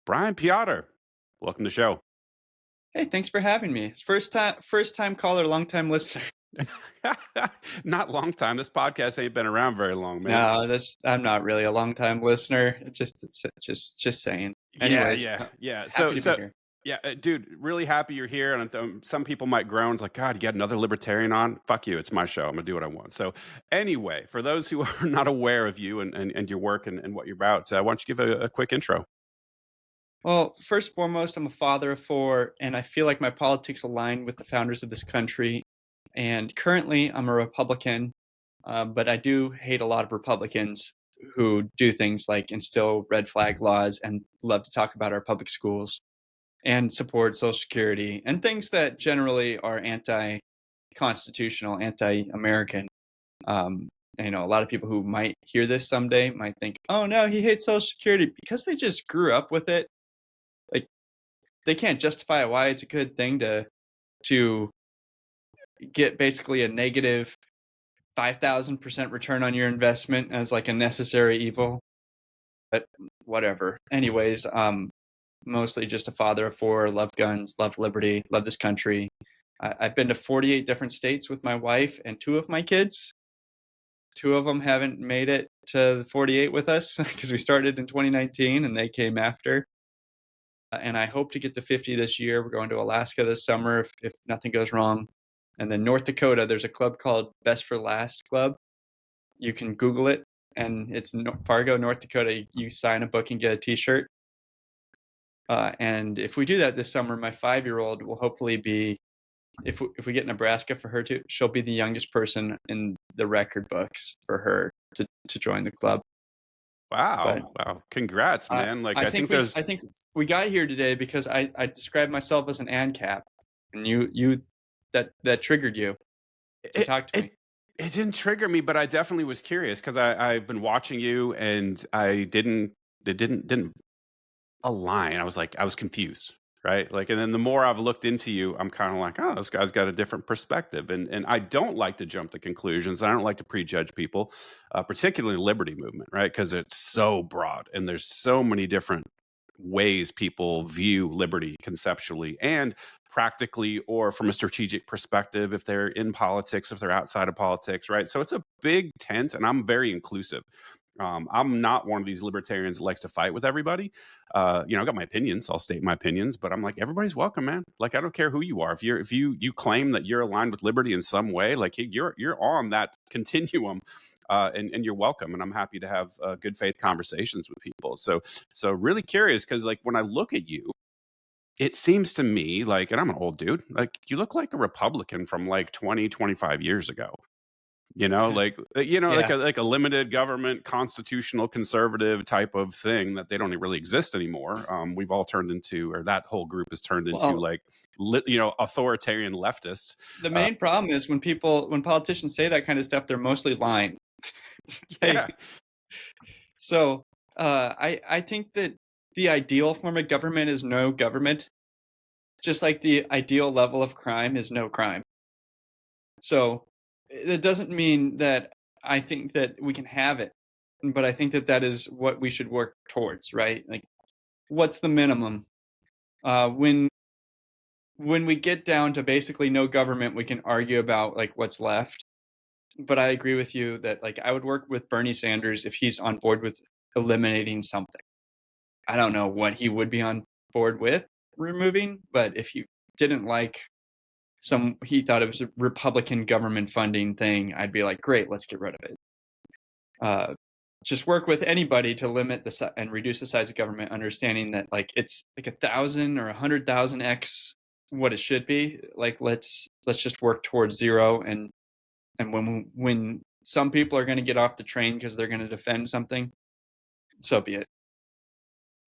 Brian Peotter, welcome to the show. Hey, thanks for having me. It's first time caller, long time listener. Not long time. This podcast ain't been around very long, man. No, that's I'm not really a long time listener. It's just saying. Yeah, Anyways, yeah, yeah. happy to be here. Yeah, dude, really happy you're here. And some people might groan, it's like, God, you got another libertarian on? Fuck you. It's my show. I'm gonna do what I want. So, anyway, for those who are not aware of you and your work and what you're about, why don't you give a quick intro? Well, first and foremost, I'm a father of four, and I feel like my politics align with the founders of this country. And currently, I'm a Republican, but I do hate a lot of Republicans who do things like instill red flag laws and love to talk about our public schools and support Social Security and things that generally are anti-constitutional, anti-American. A lot of people who might hear this someday might think, "Oh no, he hates Social Security," because they just grew up with it. Like they can't justify why it's a good thing to get basically a negative 5,000% return on your investment as like a necessary evil. But whatever. Anyways, mostly just a father of four, love guns, love liberty, love this country. I've been to 48 different states with my wife and two of my kids. Two of them haven't made it to the 48 with us because we started in 2019 and they came after. And I hope to get to 50 this year. We're going to Alaska this summer if nothing goes wrong. And then North Dakota, there's a club called Best for Last Club. You can Google it, and it's Fargo, North Dakota. You sign a book and get a T-shirt. And if we do that this summer, my 5-year-old will hopefully be, if we get Nebraska for her to, she'll be the youngest person in the record books for her to join the club. But Wow, wow. Congrats, I man. Like I I think think we there's I think we got here today because I described myself as an ANCAP, and you that triggered you to it talk to it me. it didn't trigger me, but I definitely was curious because I've been watching you and I didn't it didn't align. I was like, I was confused, right? Like, and then the more I've looked into you, I'm kind of like, oh, this guy's got a different perspective. And I don't like to jump to conclusions. I don't like to prejudge people, particularly the liberty movement, right? Because it's so broad and there's so many different ways people view liberty conceptually and practically or from a strategic perspective if they're in politics, if they're outside of politics, right? So it's a big tent and I'm very inclusive. I'm not one of these libertarians that likes to fight with everybody. I got my opinions. I'll state my opinions, but I'm like everybody's welcome, man. Like I don't care who you are. If you claim that you're aligned with liberty in some way, like you're on that continuum, and you're welcome. And I'm happy to have good faith conversations with people. So really curious because like when I look at you, it seems to me like, and I'm an old dude, like you look like a Republican from like 20, 25 years ago. Yeah. Like a limited government, constitutional conservative type of thing that they don't really exist anymore. We've all turned into, or that whole group has turned into Well, like, authoritarian leftists. the Uh, main problem is when politicians say that kind of stuff, they're mostly lying. yeah, Like, so I think that the ideal form of government is no government, just like the ideal level of crime is no crime. So it doesn't mean that I think that we can have it, but I think that that is what we should work towards, right? Like, what's the minimum? When we get down to basically no government, we can argue about like what's left. But I agree with you that like I would work with Bernie Sanders if he's on board with eliminating something. I don't know what he would be on board with removing, but if he didn't like he thought it was a Republican government funding thing, I'd be like, great, let's get rid of it. Uh, just work with anybody to limit and reduce the size of government, understanding that like it's like 1,000 or 100,000x what it should be. Like let's just work towards zero, and when some people are going to get off the train because they're going to defend something, so be it.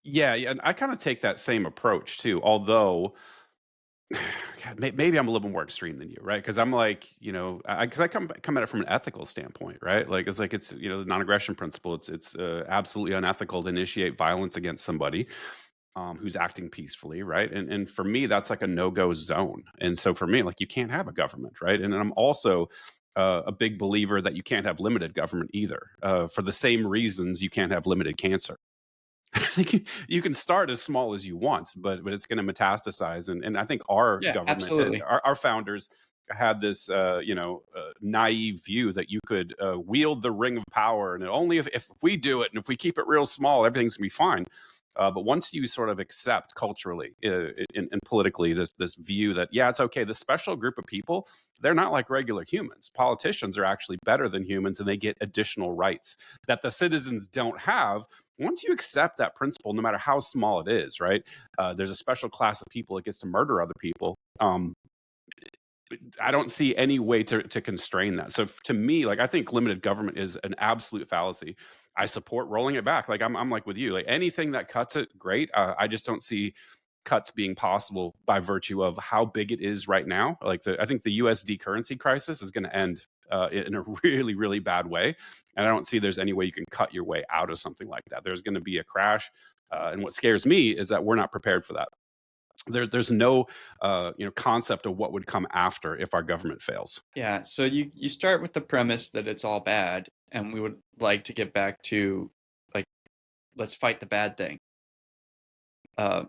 yeah, yeah. And I kind of take that same approach too, although God, maybe I'm a little bit more extreme than you, right? Because I'm like, because I come at it from an ethical standpoint, right? Like it's the non-aggression principle. It's absolutely unethical to initiate violence against somebody who's acting peacefully, right? And for me, that's like a no-go zone. And so for me, like you can't have a government, right? And I'm also a big believer that you can't have limited government either, for the same reasons you can't have limited cancer. I think you can start as small as you want, but it's going to metastasize. And I think our Yeah, government, absolutely. our founders had this, naive view that you could wield the ring of power, and only if we do it and if we keep it real small, everything's gonna be fine. But once you sort of accept culturally and politically this view that, yeah, it's okay, this special group of people, they're not like regular humans. Politicians are actually better than humans, and they get additional rights that the citizens don't have. Once you accept that principle, no matter how small it is, right? There's a special class of people that gets to murder other people. I don't see any way to constrain that. So to me, like, I think limited government is an absolute fallacy. I support rolling it back. Like, I'm like with you. Like, anything that cuts it, great. I just don't see cuts being possible by virtue of how big it is right now. Like, I think the USD currency crisis is going to end in a really, really bad way, and I don't see there's any way you can cut your way out of something like that. There's going to be a crash, and what scares me is that we're not prepared for that. There's no concept of what would come after if our government fails. Yeah, so you start with the premise that it's all bad, and we would like to get back to, like, let's fight the bad thing. Uh,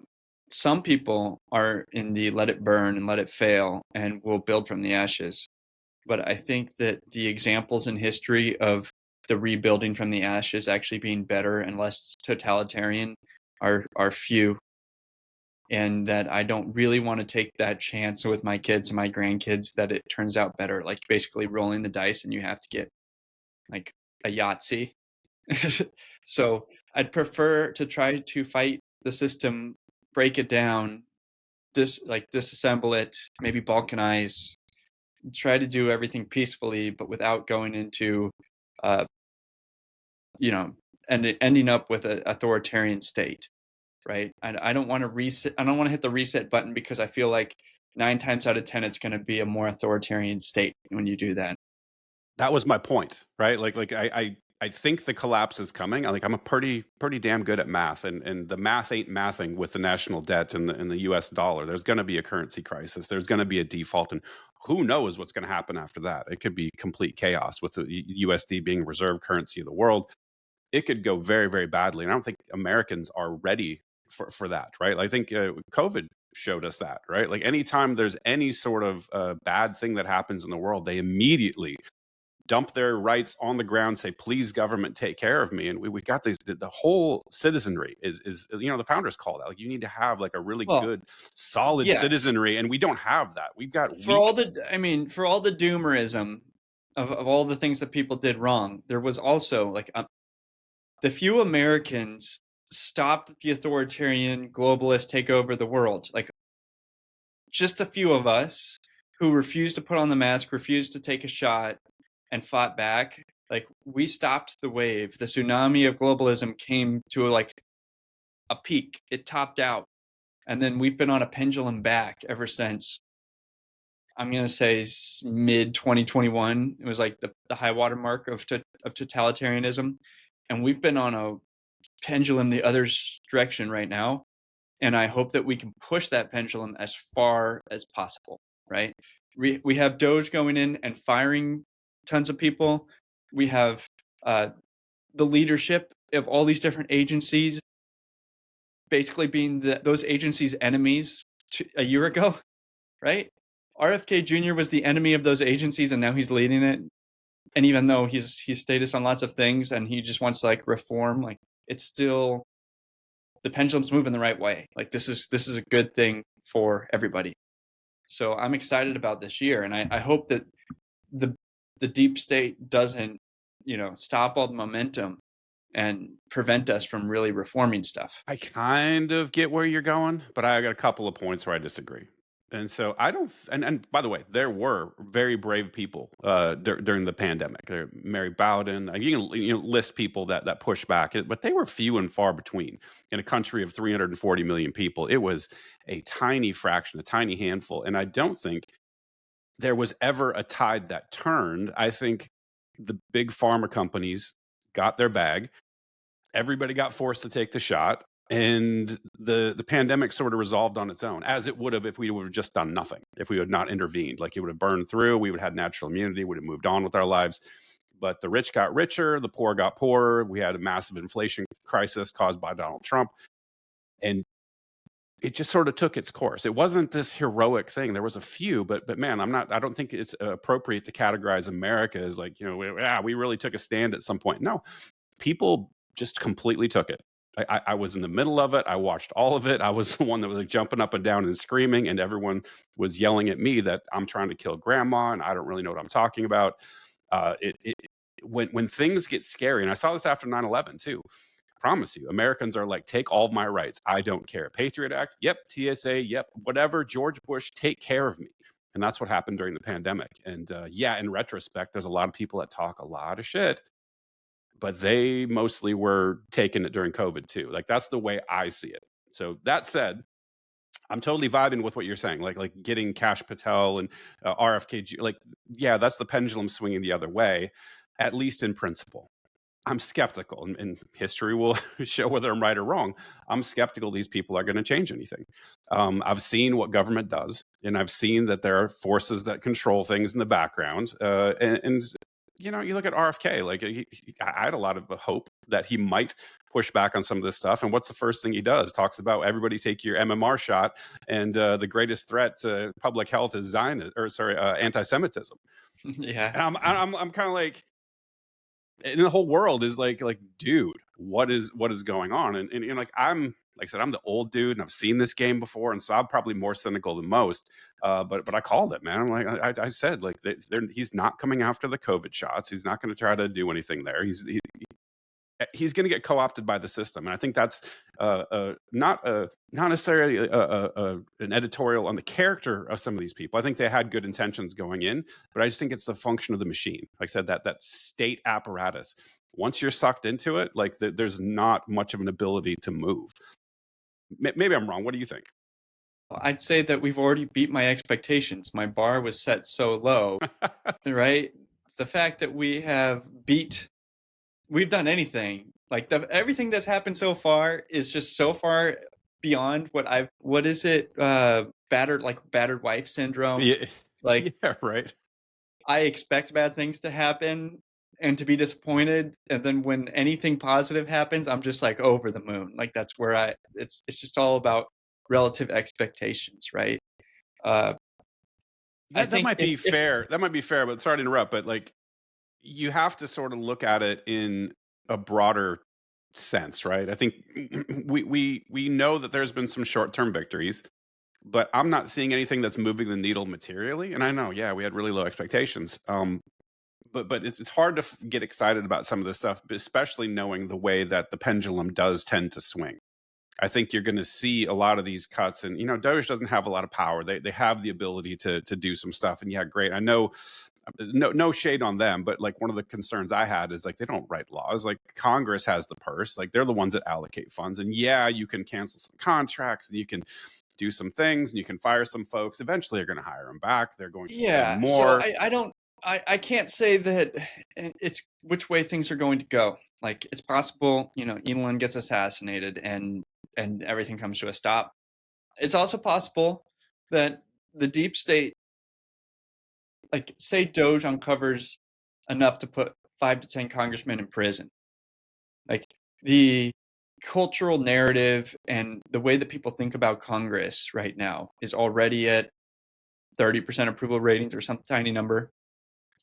some people are in the let it burn and let it fail, and we'll build from the ashes. But I think that the examples in history of the rebuilding from the ashes actually being better and less totalitarian are few, and that I don't really want to take that chance with my kids and my grandkids that it turns out better, like basically rolling the dice and you have to get like a Yahtzee. So I'd prefer to try to fight the system, break it down, disassemble it, maybe balkanize, try to do everything peacefully, but without going into, uh, you know, and ending up with an authoritarian state, right? I don't want to reset. I don't want to hit the reset button because I feel like 9 times out of 10 it's going to be a more authoritarian state when you do that. That was my point, right? Like I think the collapse is coming. I'm a pretty damn good at math, and the math ain't mathing with the national debt and the U.S. dollar. There's going to be a currency crisis. There's going to be a default, and who knows what's going to happen after that? It could be complete chaos with the USD being reserve currency of the world. It could go very, very badly, and I don't think Americans are ready for that, right? I think COVID showed us that, right? Like, anytime there's any sort of bad thing that happens in the world, they immediately dump their rights on the ground, say, please, government, take care of me. And we got these, the whole citizenry is the founders call that, like, you need to have like a really Well, good, solid yes. citizenry. And we don't have that. We've got For all weak. the, I mean, for all the doomerism of all the things that people did wrong, there was also like the few Americans stopped the authoritarian globalist take over the world. Like, just a few of us who refused to put on the mask, refused to take a shot, and fought back. Like, we stopped the wave. The tsunami of globalism came to like a peak. It topped out, and then we've been on a pendulum back ever since. I'm gonna say mid 2021. It was like the high water mark of totalitarianism, and we've been on a pendulum the other direction right now. And I hope that we can push that pendulum as far as possible. Right? We have Doge going in and firing tons of people. We have uh, the leadership of all these different agencies basically being those agencies' enemies a year ago, right? RFK Jr. was the enemy of those agencies, and now he's leading it. And even though he's stayed us on lots of things, and he just wants to like reform, like, it's still, the pendulum's moving the right way. Like, this is a good thing for everybody. So I'm excited about this year, and I hope that the the deep state doesn't, stop all the momentum and prevent us from really reforming stuff. I kind of get where you're going, but I got a couple of points where I disagree. And so I don't. And by the way, there were very brave people during the pandemic. There, Mary Bowden. You can list people that push back, but they were few and far between. In a country of 340 million people, it was a tiny fraction, a tiny handful. And I don't think there was ever a tide that turned. I think the big pharma companies got their bag. Everybody got forced to take the shot, and the pandemic sort of resolved on its own, as it would have if we would have just done nothing, if we had not intervened. Like, it would have burned through, we would have had natural immunity, would have moved on with our lives. But the rich got richer, the poor got poorer. We had a massive inflation crisis caused by Donald Trump. And it just sort of took its course. It wasn't this heroic thing. There was a few, but man, I don't think it's appropriate to categorize America as like, we really took a stand at some point. No, people just completely took it. I was in the middle of it. I watched all of it. I was the one that was like jumping up and down and screaming, and everyone was yelling at me that I'm trying to kill grandma and I don't really know what I'm talking about. When things get scary, and I saw this after 9/11 too. I promise you, Americans are like, take all of my rights. I don't care. Patriot Act, yep. TSA, yep. Whatever. George Bush, take care of me. And that's what happened during the pandemic. And in retrospect, there's a lot of people that talk a lot of shit, but they mostly were taking it during COVID too. Like that's the way I see it. So that said, I'm totally vibing with what you're saying, like getting Cash Patel and RFK. Like, yeah, that's the pendulum swinging the other way, at least in principle. I'm skeptical, and history will show whether I'm right or wrong. I'm skeptical these people are going to change anything. I've seen what government does, and I've seen that there are forces that control things in the background. And you look at RFK. Like I had a lot of hope that he might push back on some of this stuff. And what's the first thing he does? Talks about everybody take your MMR shot, and the greatest threat to public health is anti-Semitism. Yeah. And I'm kind of like, and the whole world is like, dude, what is going on? And like like I said, I'm the old dude and I've seen this game before, and so I'm probably more cynical than most. But I called it, man. I'm like, I said, like, he's not coming after the COVID shots. He's not going to try to do anything there. He's going to get co-opted by the system, and I think that's not necessarily an editorial on the character of some of these people. I think they had good intentions going in, but I just think it's the function of the machine. Like I said, that state apparatus. Once you're sucked into it, like there's not much of an ability to move. Maybe I'm wrong. What do you think? I'd say that we've already beat my expectations. My bar was set so low, right? The fact that we've done anything. Like everything that's happened so far is just so far beyond what is it? Battered wife syndrome. Yeah, Like yeah, right. I expect bad things to happen and to be disappointed, and then when anything positive happens, I'm just like over the moon. Like that's where it's just all about relative expectations, right? Uh, I That think might be fair. That might be fair, but sorry to interrupt. But like, you have to sort of look at it in a broader sense, right? I think we know that there's been some short-term victories, but I'm not seeing anything that's moving the needle materially. And I know, yeah, we had really low expectations. But it's hard to get excited about some of this stuff, especially knowing the way that the pendulum does tend to swing. I think you're going to see a lot of these cuts, and Doge doesn't have a lot of power. They have the ability to do some stuff, and yeah, great. I know, no shade on them, but like one of the concerns I had is like they don't write laws. Like Congress has the purse, like they're the ones that allocate funds, and yeah, you can cancel some contracts and you can do some things and you can fire some folks. Eventually, you're going to hire them back. They're going to spend Yeah, so more. I can't say that it's which way things are going to go. Like it's possible, Elon gets assassinated and everything comes to a stop. It's also possible that the deep state, like say Doge uncovers enough to put 5 to 10 congressmen in prison. Like the cultural narrative and the way that people think about Congress right now is already at 30% approval ratings or some tiny number.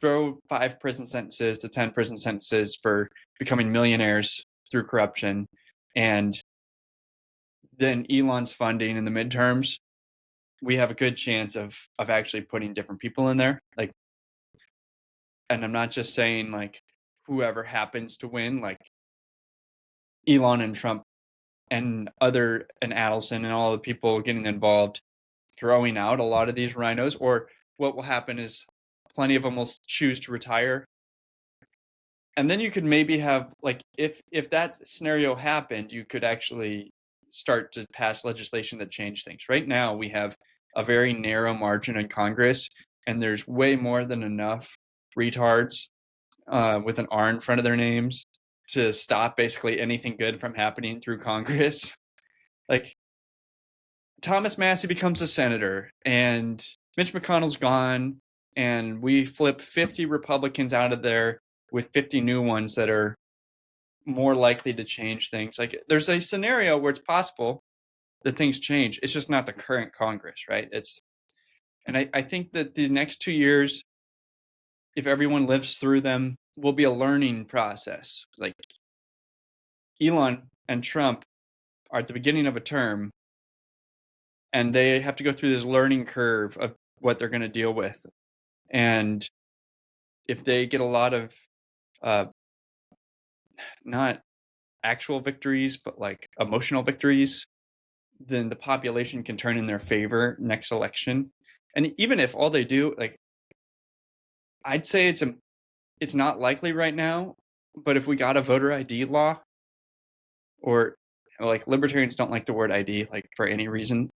Throw 5 prison sentences to 10 prison sentences for becoming millionaires through corruption, and then Elon's funding in the midterms, we have a good chance of actually putting different people in there. Like, and I'm not just saying like whoever happens to win, like Elon and Trump and Adelson and all the people getting involved, throwing out a lot of these rhinos, or what will happen is plenty of them will choose to retire. And then you could maybe have like if that scenario happened, you could actually start to pass legislation that change things. Right now we have a very narrow margin in Congress, and there's way more than enough retards with an R in front of their names to stop basically anything good from happening through Congress. Like Thomas Massey becomes a senator and Mitch McConnell's gone, and we flip 50 Republicans out of there with 50 new ones that are more likely to change things. Like there's a scenario where it's possible that things change. It's just not the current Congress, right? And I think that the next 2 years, if everyone lives through them, will be a learning process. Like Elon and Trump are at the beginning of a term, and they have to go through this learning curve of what they're going to deal with. And if they get a lot of uh, not actual victories, but like emotional victories, then the population can turn in their favor next election. And even if all they do, like, I'd say it's not likely right now, but if we got a voter ID law, or like libertarians don't like the word ID, like for any reason,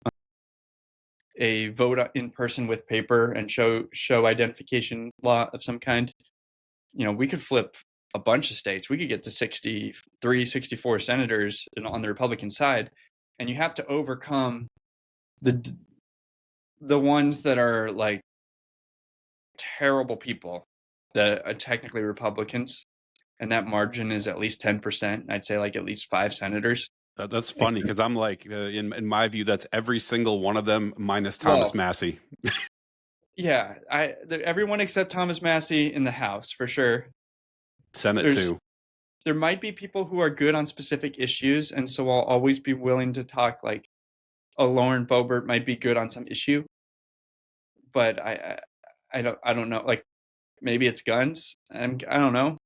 a vote in person with paper and show identification law of some kind, we could flip a bunch of states. We could get to 63, 64 senators on the Republican side, and you have to overcome the ones that are like terrible people that are technically Republicans, and that margin is at least 10%. I'd say like at least 5 senators. That's funny because I'm like, in my view, that's every single one of them minus Thomas Well, Massey. yeah, everyone except Thomas Massey in the House for sure. Senate There's too. there might be people who are good on specific issues, and so I'll always be willing to talk. Like, Lauren Boebert might be good on some issue, but I don't know. Like, maybe it's guns. I don't know.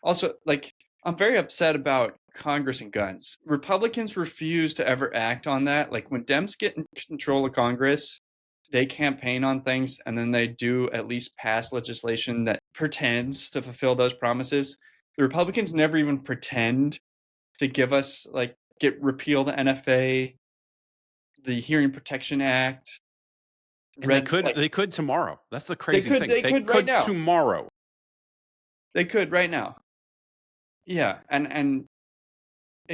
Also, like, I'm very upset about Congress and guns. Republicans refuse to ever act on that. Like, when Dems get in control of Congress, they campaign on things, and then they do at least pass legislation that pretends to fulfill those promises. The Republicans never even pretend to give us, like, repeal the NFA, the Hearing Protection Act, And they like, could tomorrow. That's the crazy thing. they could right now. Tomorrow. They could right now. Yeah, and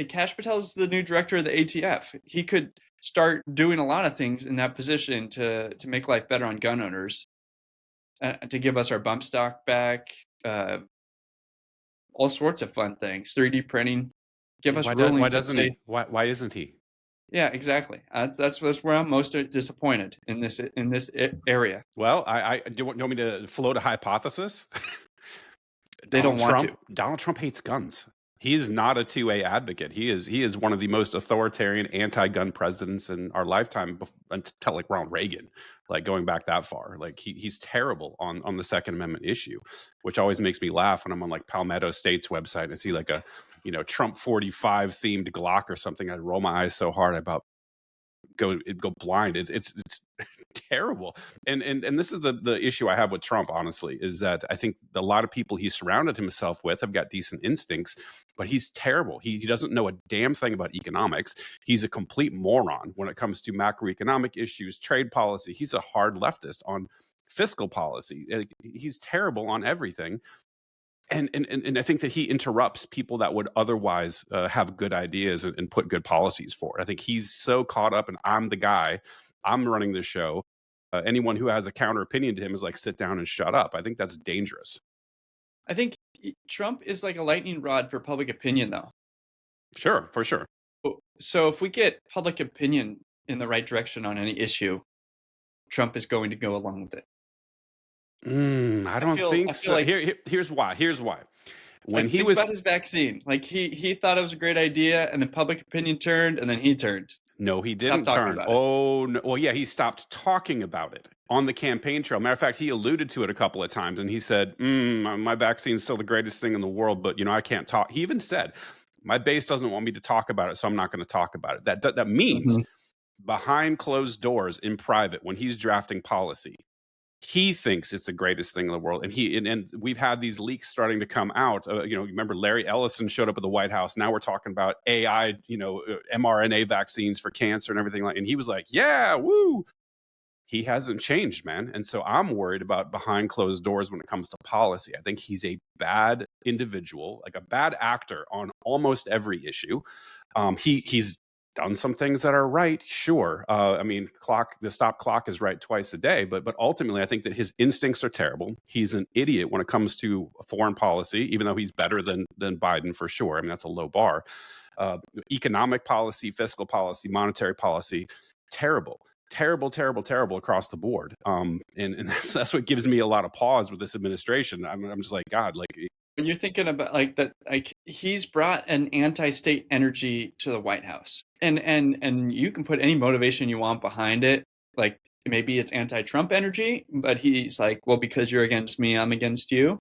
Kash Patel is the new director of the ATF. He could start doing a lot of things in that position to make life better on gun owners, to give us our bump stock back, all sorts of fun things. 3D printing, give us Why rulings that doesn't say, he? Why isn't he? yeah, exactly. That's where I'm most disappointed in this area. Well, do you want me to float a hypothesis? They don't want to. Donald Trump hates guns. He is not a 2A advocate. He is one of the most authoritarian anti-gun presidents in our lifetime, until like Ronald Reagan, like going back that far. Like he's terrible on the Second Amendment issue, which always makes me laugh when I'm on like Palmetto State's website and I see like a Trump 45 themed Glock or something. I roll my eyes so hard I about go blind. It's terrible. And this is the issue I have with Trump, honestly, is that I think a lot of people he surrounded himself with have got decent instincts, but he's terrible. He doesn't know a damn thing about economics. He's a complete moron when it comes to macroeconomic issues, trade policy. He's a hard leftist on fiscal policy. He's terrible on everything. And I think that he interrupts people that would otherwise have good ideas and put good policies forward. I think he's so caught up in I'm the guy, I'm running the show. Anyone who has a counter opinion to him is like, sit down and shut up. I think that's dangerous. I think Trump is like a lightning rod for public opinion, though. Sure, for sure. So if we get public opinion in the right direction on any issue, Trump is going to go along with it. I don't think so. Like, here's why. When like, he think was about his vaccine. Like he thought it was a great idea, and then public opinion turned, and then he turned. No, he didn't turn. Oh, no. Well, yeah, he stopped talking about it on the campaign trail. Matter of fact, he alluded to it a couple of times, and he said, my vaccine's still the greatest thing in the world, but, I can't talk. He even said, my base doesn't want me to talk about it, so I'm not going to talk about it. That means behind closed doors in private, when he's drafting policy, he thinks it's the greatest thing in the world. And we've had these leaks starting to come out. Remember Larry Ellison showed up at the White House. Now we're talking about AI, mRNA vaccines for cancer and everything and he was like, yeah, woo. He hasn't changed, man. And so I'm worried about behind closed doors when it comes to policy. I think he's a bad individual, like a bad actor on almost every issue. He's done some things that are right, sure. I mean, the stop clock is right twice a day, but ultimately, I think that his instincts are terrible. He's an idiot when it comes to foreign policy, even though he's better than Biden for sure. I mean, that's a low bar. Economic policy, fiscal policy, monetary policy, terrible. Terrible, terrible, terrible across the board. And that's what gives me a lot of pause with this administration. I'm just like, God, like, when you're thinking about like that, like he's brought an anti-state energy to the White House, and you can put any motivation you want behind it. Like maybe it's anti-Trump energy, but he's like, well, because you're against me, I'm against you.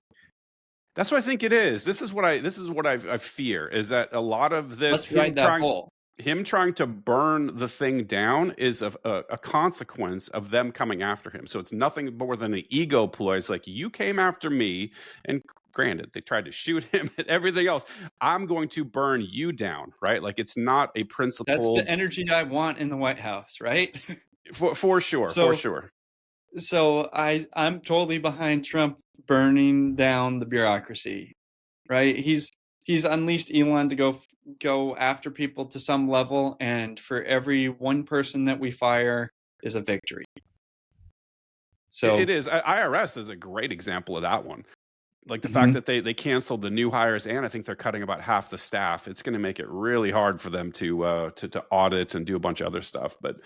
that's what I think it is. This is what I fear, is that a lot of this Let's ride that bull. him trying to burn the thing down is a consequence of them coming after him. So it's nothing more than an ego ploy. It's like, you came after me, and granted, they tried to shoot him and everything else. I'm going to burn you down, right? Like, it's not a That's the principled, energy I want in the White House, right? for sure, for So sure. so I'm totally behind Trump burning down the bureaucracy, right? He's unleashed Elon to go after people to some level, and for every one person that we fire is a victory. It So is. IRS is a great example of that one. Like the fact mhm. that they canceled the new hires, and I think they're cutting about half the staff. It's going to make it really hard for them to audit and do a bunch of other stuff. But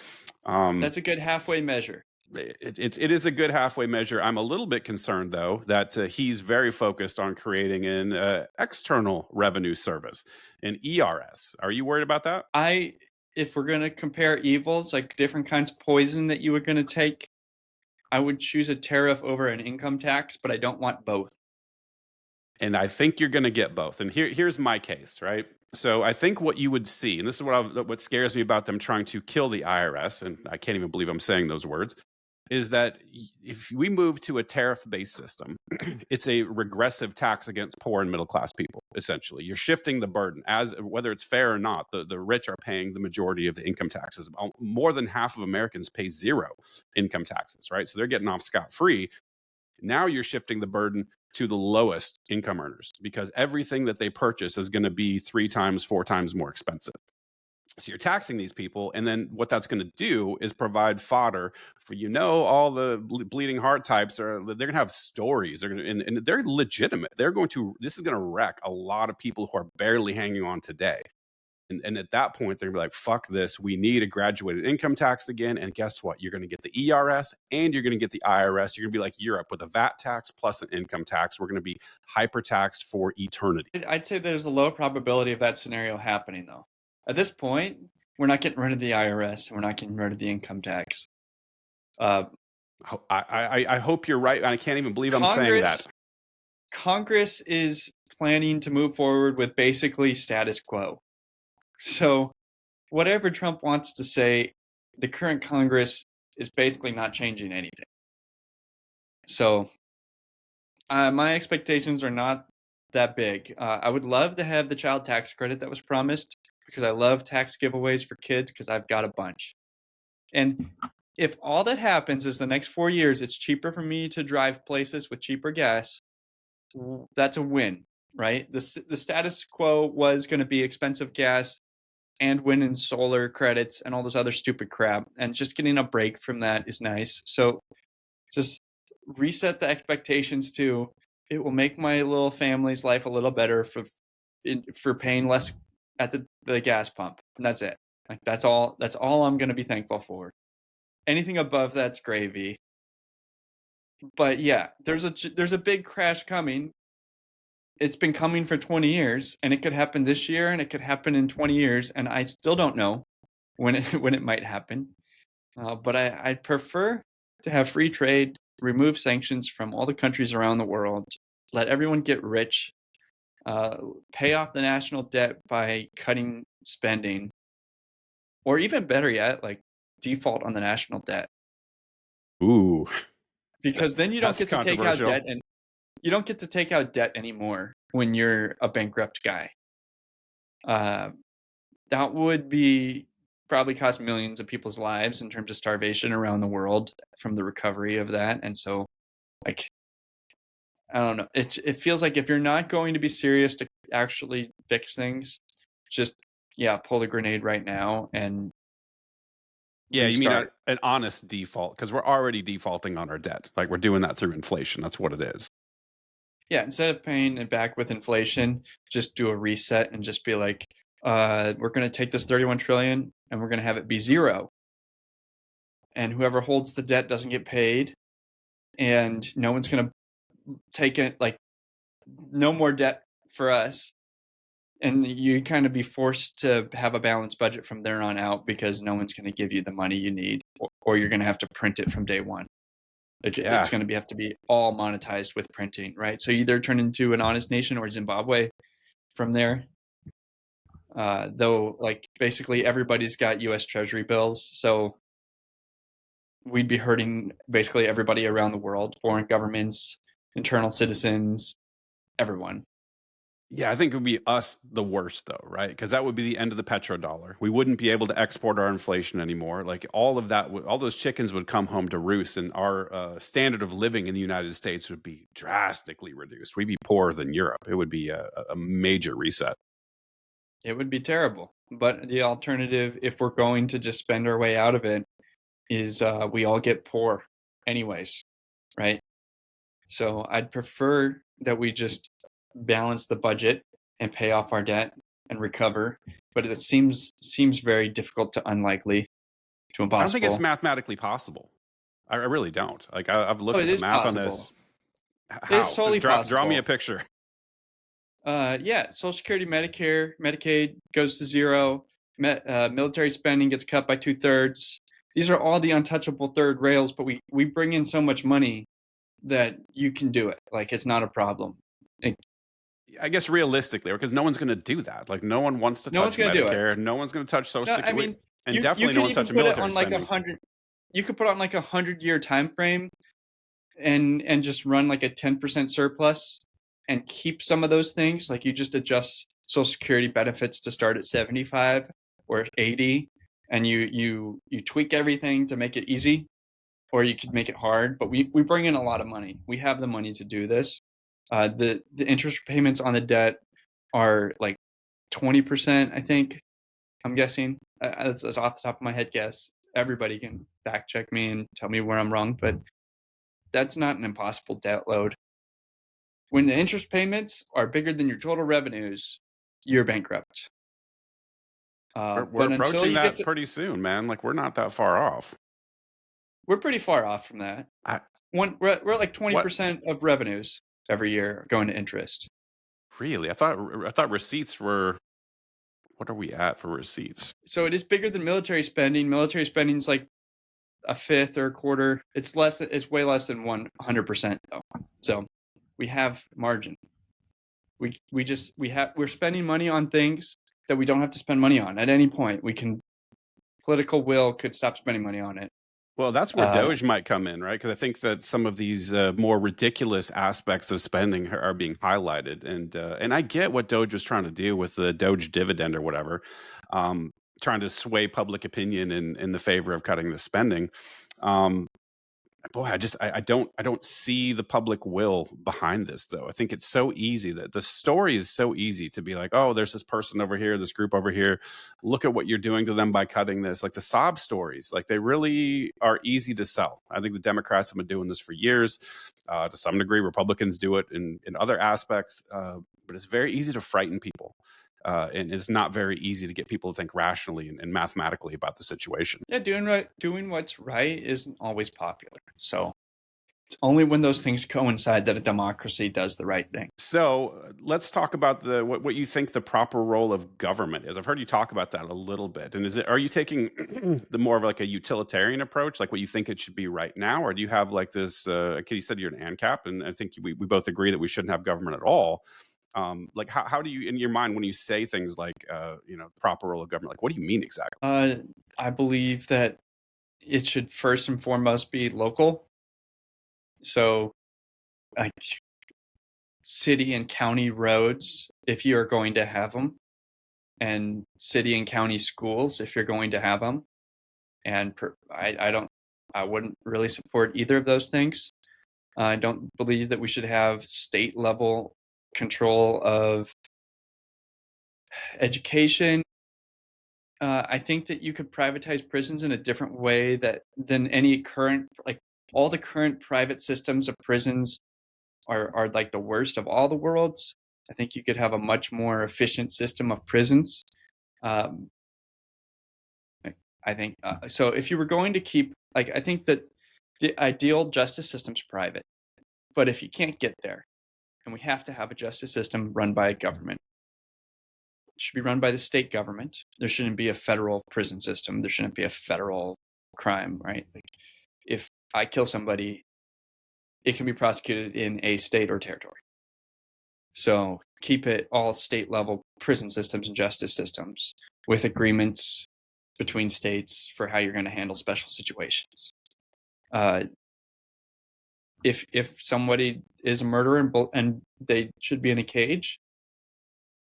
um, That's a good halfway measure. it is a good halfway measure. I'm a little bit concerned though that he's very focused on creating an external revenue service, an ERS. Are you worried about that? If we're gonna compare evils, like different kinds of poison that you were gonna take, I would choose a tariff over an income tax, but I don't want both. And I think you're going to get both. And here's my case, right? So I think what you would see, and this is what scares me about them trying to kill the IRS, and I can't even believe I'm saying those words, is that if we move to a tariff-based system, it's a regressive tax against poor and middle-class people. Essentially, you're shifting the burden, as whether it's fair or not. The rich are paying the majority of the income taxes. More than half of Americans pay zero income taxes, right? So they're getting off scot-free. Now you're shifting the burden to the lowest income earners, because everything that they purchase is going to be 3 times, 4 times more expensive. So you're taxing these people, and then what that's going to do is provide fodder for, all the bleeding heart types they're going to have stories. They're going to, and they're legitimate. This is going to wreck a lot of people who are barely hanging on today. And at that point, they're gonna be like, fuck this. We need a graduated income tax again. And guess what? You're gonna get the ERS and you're gonna get the IRS. You're gonna be like Europe with a VAT tax plus an income tax. We're gonna be hyper taxed for eternity. I'd say there's a low probability of that scenario happening, though. At this point, we're not getting rid of the IRS, and we're not getting rid of the income tax. Uh, I hope you're right. I can't even believe I'm saying that. Congress is planning to move forward with basically status quo. So whatever Trump wants to say, the current Congress is basically not changing anything. So my expectations are not that big. I would love to have the child tax credit that was promised, because I love tax giveaways for kids, because I've got a bunch. And if all that happens is the next 4 years, it's cheaper for me to drive places with cheaper gas, that's a win, right? The status quo was going to be expensive gas and wind and solar credits and all this other stupid crap. And just getting a break from that is nice. So just reset the expectations to, it will make my little family's life a little better for paying less at the gas pump. And that's it. Like that's all I'm going to be thankful for. Anything above that's gravy. But yeah, there's a big crash coming. It's been coming for 20 years, and it could happen this year, and it could happen in 20 years, and I still don't know when it might happen. But I'd prefer to have free trade, remove sanctions from all the countries around the world, let everyone get rich, pay off the national debt by cutting spending, or even better yet, like default on the national debt. Ooh, Because then you don't that's get to take out controversial. debt, and you don't get to take out debt anymore when you're a bankrupt guy. That would be probably cost millions of people's lives in terms of starvation around the world from the recovery of that. And so, like, I don't know. It feels like if you're not going to be serious to actually fix things, just yeah, pull the grenade right now and Yeah, you mean restart. an honest default because we're already defaulting on our debt. Like we're doing that through inflation. That's what it is. Yeah, instead of paying it back with inflation, just do a reset and just be like, we're going to take this 31 trillion and we're going to have it be zero. And whoever holds the debt doesn't get paid, and no one's going to take it, like, no more debt for us. And you kind of be forced to have a balanced budget from there on out because no one's going to give you the money you need, or you're going to have to print it from day one. Like, it's Yeah. going to have to be all monetized with printing, right? So either turn into an honest nation or Zimbabwe from there. Though, like, basically everybody's got U.S. Treasury bills, so we'd be hurting basically everybody around the world, foreign governments, internal citizens, everyone. Yeah, I think it would be us the worst though, right? Because that would be the end of the petrodollar. We wouldn't be able to export our inflation anymore. Like all of that, all those chickens would come home to roost, and our standard of living in the United States would be drastically reduced. We'd be poorer than Europe. It would be a major reset. It would be terrible. But the alternative, if we're going to just spend our way out of it, is we all get poor anyways, right? So I'd prefer that we just balance the budget and pay off our debt and recover. But it seems very difficult to unlikely to I don't think it's impossible. mathematically possible. I really don't. Like I've Oh, looked it at the is math on possible. this. It is How? totally Draw me a possible. picture. Yeah, Social Security, Medicare, Medicaid goes to zero. Military spending gets cut by 2/3. These are all the untouchable third rails, but we bring in so much money that you can do it. Like, it's not a problem. Like, I guess realistically, because no one's going to do that. Like no one wants to no one's touch gonna do it. Medicare. No one's going to touch Social No, I Security, mean, and you definitely no could one's even touching put it military on like spending. 100. You could put on like 100-year time frame and just run like a 10% surplus and keep some of those things. Like, you just adjust Social Security benefits to start at 75 or 80, and you tweak everything to make it easy, or you could make it hard. But we bring in a lot of money. We have the money to do this. The interest payments on the debt are like 20%, I think. I'm guessing. That's off the top of my head guess. Everybody can fact check me and tell me where I'm wrong, but that's not an impossible debt load. When the interest payments are bigger than your total revenues, you're bankrupt. We're But until approaching you get that to, pretty soon, man. Like we're not that far off. we're pretty far off from that. I, We're at like what 20% of revenues every year going to interest. really? I thought receipts were. What are we at for receipts? So it is bigger than military spending. Military spending is like a fifth or a quarter. It's less. It's way less than 100% though. So we have margin. We're spending money on things that we don't have to spend money on at any point. We can Political will could stop spending money on it. Well, that's where Uh, Doge might come in, right? Because I think that some of these more ridiculous aspects of spending are being highlighted, and I get what Doge was trying to do with the Doge dividend or whatever, um, trying to sway public opinion in the favor of cutting the spending. Um, Boy, I don't see the public will behind this though. I think it's so easy that the story is so easy to be like, oh, there's this person over here, this group over here. Look at what you're doing to them by cutting this. Like the sob stories, like they really are easy to sell. I think the Democrats have been doing this for years. To some degree, Republicans do it in other aspects, but it's very easy to frighten people. And it's not very easy to get people to think rationally and mathematically about the situation. yeah, doing what's right isn't always popular. So it's only when those things coincide that a democracy does the right thing. So let's talk about what you think the proper role of government is. I've heard you talk about that a little bit. And are you taking the more of like a utilitarian approach, like what you think it should be right now, or do you have like this? You said you're an ANCAP, and I think we both agree that we shouldn't have government at all. Like how do you, in your mind, when you say things like proper role of government, like what do you mean exactly? I believe that it should first and foremost be local. So, like, city and county roads, if you are going to have them, and city and county schools, if you're going to have them. And I wouldn't really support either of those things. I don't believe that we should have state level control of education I think that you could privatize prisons in a different way than any current, like all the current private systems of prisons are like the worst of all the worlds. I think you could have a much more efficient system of prisons. Um, I think so. If you were going to keep, like, I think that the ideal justice system's private, but if you can't get there, and we have to have a justice system run by a government, it should be run by the state government. There shouldn't be a federal prison system. There shouldn't be a federal crime, right? Like, if I kill somebody, it can be prosecuted in a state or territory. So keep it all state level prison systems and justice systems with agreements between states for how you're going to handle special situations. If somebody is a murderer and they should be in a cage,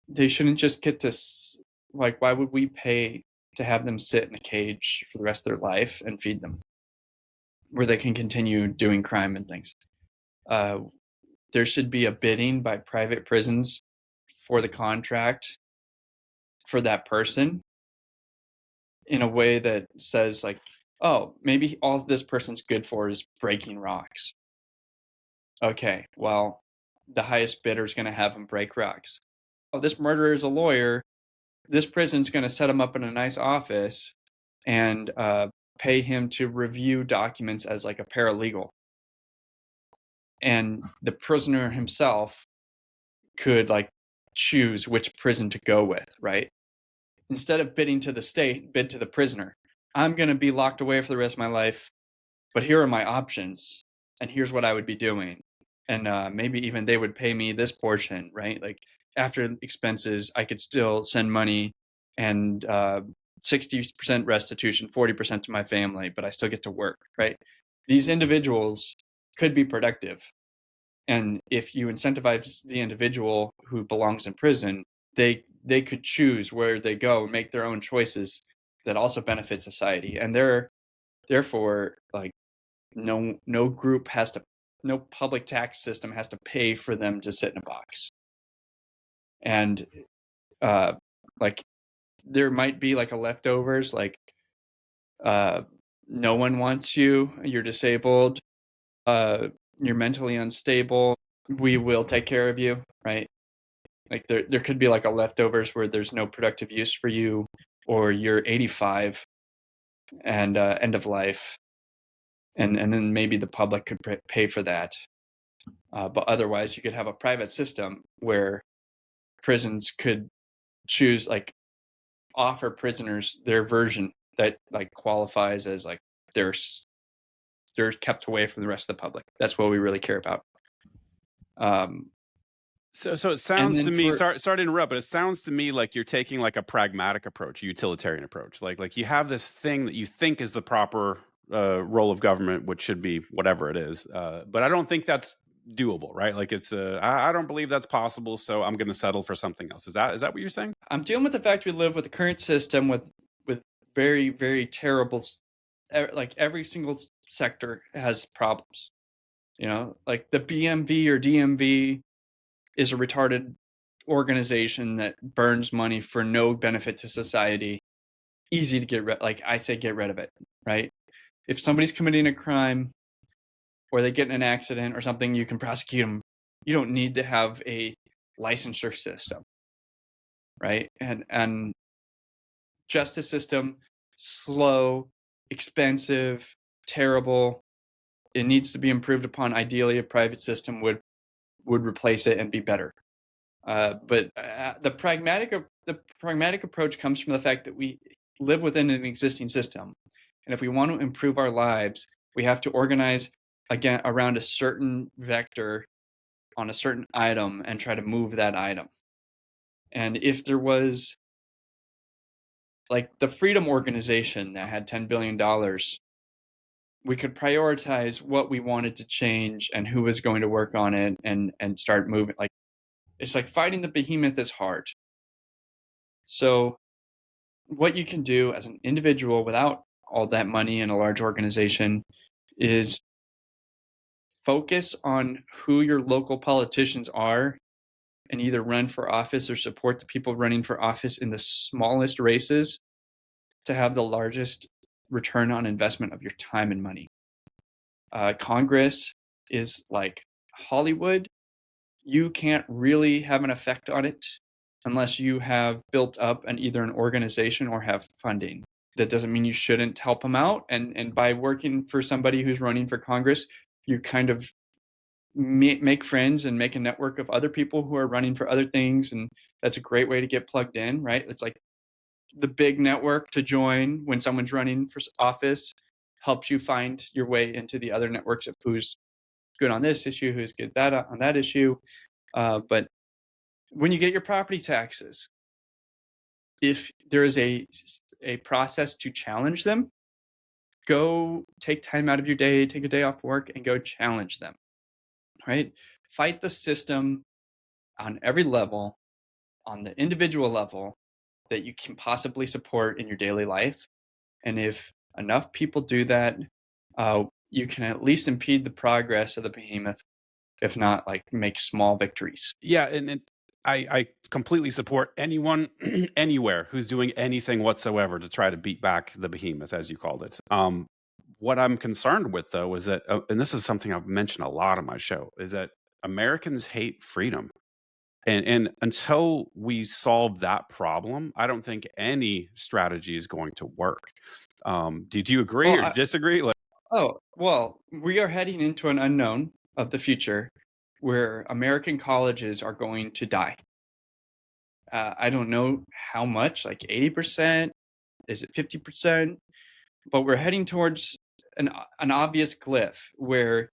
they shouldn't just get to, like, why would we pay to have them sit in a cage for the rest of their life and feed them where they can continue doing crime and things? There should be a bidding by private prisons for the contract for that person in a way that says, like, oh, maybe all this person's good for is breaking rocks. Okay, well, the highest bidder is going to have him break rocks. Oh, this murderer is a lawyer. This prison's going to set him up in a nice office and pay him to review documents as like a paralegal. And the prisoner himself could like choose which prison to go with, right? Instead of bidding to the state, bid to the prisoner. I'm going to be locked away for the rest of my life, but here are my options, and here's what I would be doing. And maybe even they would pay me this portion, right? Like after expenses, I could still send money and 60% restitution, 40% to my family, but I still get to work, right? These individuals could be productive. And if you incentivize the individual who belongs in prison, they could choose where they go and make their own choices that also benefit society. And therefore, like, no group has to, no public tax system has to pay for them to sit in a box. And like there might be like a leftovers, like no one wants you, you're disabled, you're mentally unstable, we will take care of you, right? Like there could be like a leftovers where there's no productive use for you, or you're 85 and end of life, and then maybe the public could pay for that. But otherwise, you could have a private system where prisons could choose, like, offer prisoners their version that like qualifies as like they're kept away from the rest of the public. That's what we really care about. So it And sounds then to me, for sorry to interrupt, but it sounds to me like you're taking like a pragmatic approach, a utilitarian approach. Like you have this thing that you think is the proper role of government, which should be whatever it is. But I don't think that's doable, right? Like I don't believe that's possible, so I'm going to settle for something else. Is that what you're saying? I'm dealing with the fact we live with the current system with very, very terrible, like every single sector has problems. You know, like the BMV or DMV is a retarded organization that burns money for no benefit to society. Easy to get rid. Like I say, get rid of it, right? If somebody's committing a crime or they get in an accident or something, you can prosecute them. You don't need to have a licensure system, right? And justice system, slow, expensive, terrible. It needs to be improved upon. Ideally, a private system would replace it and be better. But the pragmatic approach comes from the fact that we live within an existing system, and if we want to improve our lives, we have to organize again around a certain vector on a certain item and try to move that item. And if there was like the Freedom Organization that had $10 billion, we could prioritize what we wanted to change and who was going to work on it and start moving. Like, it's like fighting the behemoth is hard. So what you can do as an individual without all that money in a large organization is focus on who your local politicians are and either run for office or support the people running for office in the smallest races to have the largest return on investment of your time and money. Congress is like Hollywood. You can't really have an effect on it unless you have built up either an organization or have funding. That doesn't mean you shouldn't help them out. And by working for somebody who's running for Congress, you kind of make friends and make a network of other people who are running for other things. And that's a great way to get plugged in, right? It's like the big network to join when someone's running for office helps you find your way into the other networks of who's good on this issue, who's good on that issue. But when you get your property taxes, if there is a process to challenge them, go take time out of your day, take a day off work, and go challenge them. Right? Fight the system on every level, on the individual level that you can possibly support in your daily life. And if enough people do that, you can at least impede the progress of the behemoth, if not like make small victories. Yeah, and I completely support anyone anywhere who's doing anything whatsoever to try to beat back the behemoth, as you called it. What I'm concerned with, though, is that, and this is something I've mentioned a lot on my show, is that Americans hate freedom. And until we solve that problem, I don't think any strategy is going to work. Do you agree Well, or disagree? Like, well, we are heading into an unknown of the future where American colleges are going to die. I don't know how much, like 80%, is it 50%? But we're heading towards an obvious glyph where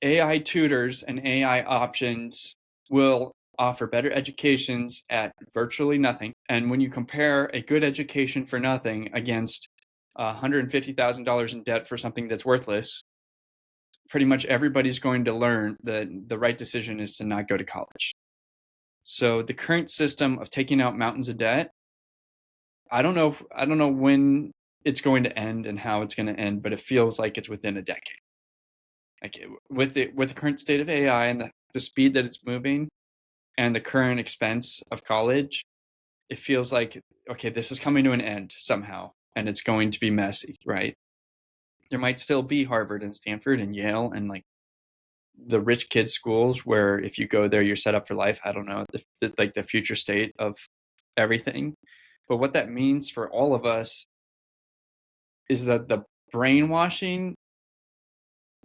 AI tutors and AI options will offer better educations at virtually nothing. And when you compare a good education for nothing against $150,000 in debt for something that's worthless, pretty much everybody's going to learn that the right decision is to not go to college. So the current system of taking out mountains of debt, I don't know when it's going to end and how it's going to end, but it feels like it's within a decade. Like with the current state of AI and the speed that it's moving and the current expense of college, it feels like, okay, this is coming to an end somehow, and it's going to be messy, right? There might still be Harvard and Stanford and Yale and like the rich kids schools where if you go there, you're set up for life. I don't know, like the future state of everything. But what that means for all of us is that the brainwashing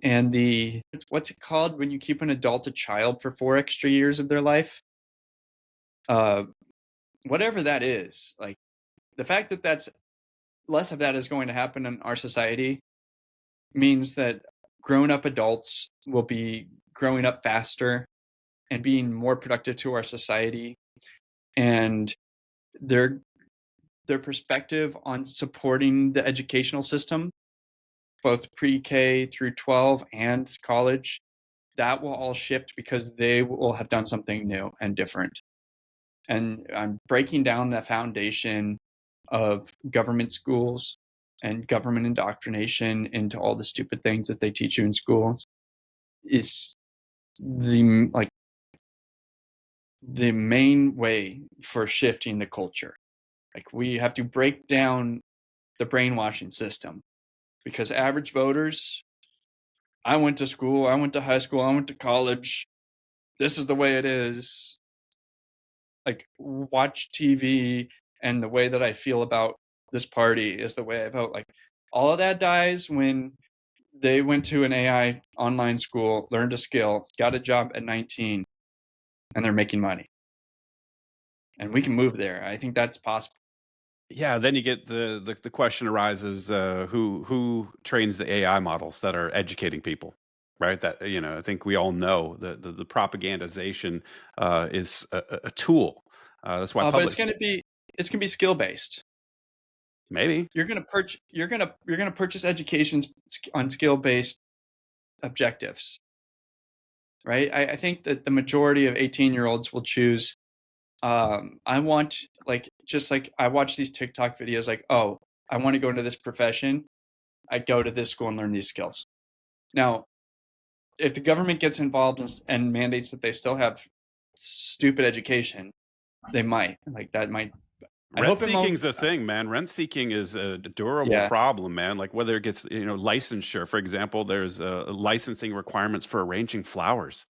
and the, what's it called when you keep an adult a child for 4 extra years of their life? Uh, Whatever that is, like the fact that that's less of that is going to happen in our society means that grown-up adults will be growing up faster and being more productive to our society, and their perspective on supporting the educational system, both pre-K through 12 and college, that will all shift because they will have done something new and different. And I'm breaking down the foundation of government schools and government indoctrination into all the stupid things that they teach you in schools is the like the main way for shifting the culture. Like we have to break down the brainwashing system because average voters, I went to school, I went to high school, I went to college. This is the way it is. Like watch TV and the way that I feel about this party is the way I vote. Like all of that dies when they went to an AI online school, learned a skill, got a job at 19, and they're making money. And we can move there. I think that's possible. yeah, then you get the question arises: who trains the AI models that are educating people, right? That I think we all know the propagandization is a tool. That's why But public it's gonna be skill based. maybe. You're gonna purchase educations on skill based objectives, right? I think that the majority of 18-year-olds will choose. I want like just like I watch these TikTok videos like, oh, I want to go into this profession. I go to this school and learn these skills. Now, if the government gets involved and mandates that they still have stupid education, they might like that might I Rent hope it won't. seeking's a thing, man. Rent seeking is a durable Yeah. problem, man. Like whether it gets, licensure, for example, there's licensing requirements for arranging flowers.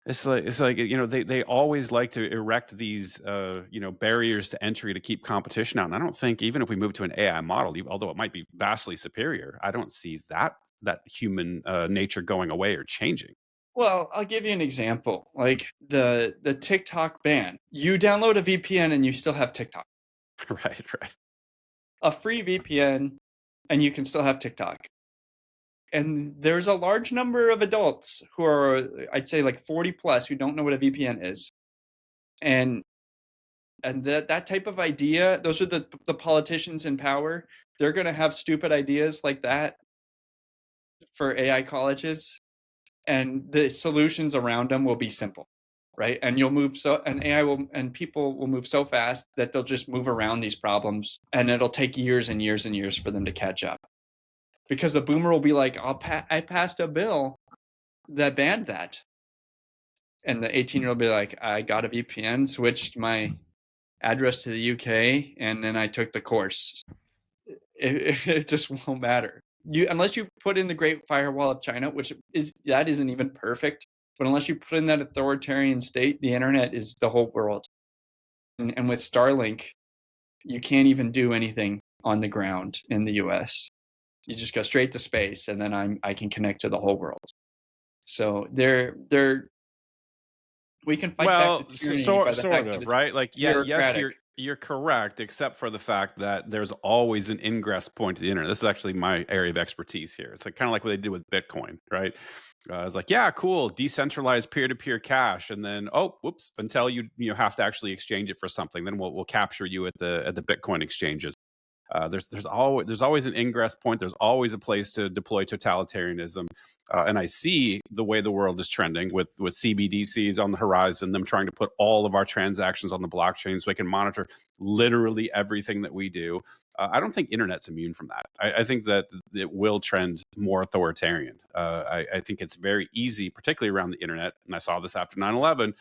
It's like they always like to erect these barriers to entry to keep competition out. And I don't think even if we move to an AI model, although it might be vastly superior, I don't see that human nature going away or changing. Well, I'll give you an example. Like the TikTok ban. You download a VPN and you still have TikTok. Right, right. A free VPN and you can still have TikTok. And there's a large number of adults who are, I'd say, like 40 plus, who don't know what a VPN is. And that type of idea, those are the politicians in power. They're going to have stupid ideas like that for AI colleges, and the solutions around them will be simple, right? And AI will, and people will move so fast that they'll just move around these problems, and it'll take years and years and years for them to catch up. Because a boomer will be like, I passed a bill that banned that. And the 18-year-old will be like, I got a VPN, switched my address to the UK, and then I took the course. It just won't matter. Unless you put in the Great Firewall of China, which isn't even perfect, but unless you put in that authoritarian state, the internet is the whole world. And with Starlink, you can't even do anything on the ground in the US. You just go straight to space, and then I can connect to the whole world. So we can fight back the Well, tyranny by the sort fact that of, it's right? Like, yes, bureaucratic. you're correct, except for the fact that there's always an ingress point to the internet. This is actually my area of expertise here. It's like kind of like what they did with Bitcoin, right? It's like, yeah, cool, decentralized peer-to-peer cash, and then whoops, until you have to actually exchange it for something, then we'll capture you at the Bitcoin exchanges. There's always an ingress point. There's always a place to deploy totalitarianism, and I see the way the world is trending with CBDCs on the horizon. Them trying to put all of our transactions on the blockchain so they can monitor literally everything that we do. I don't think internet's immune from that. I think that it will trend more authoritarian. I think it's very easy, particularly around the internet. And I saw this after 9/11.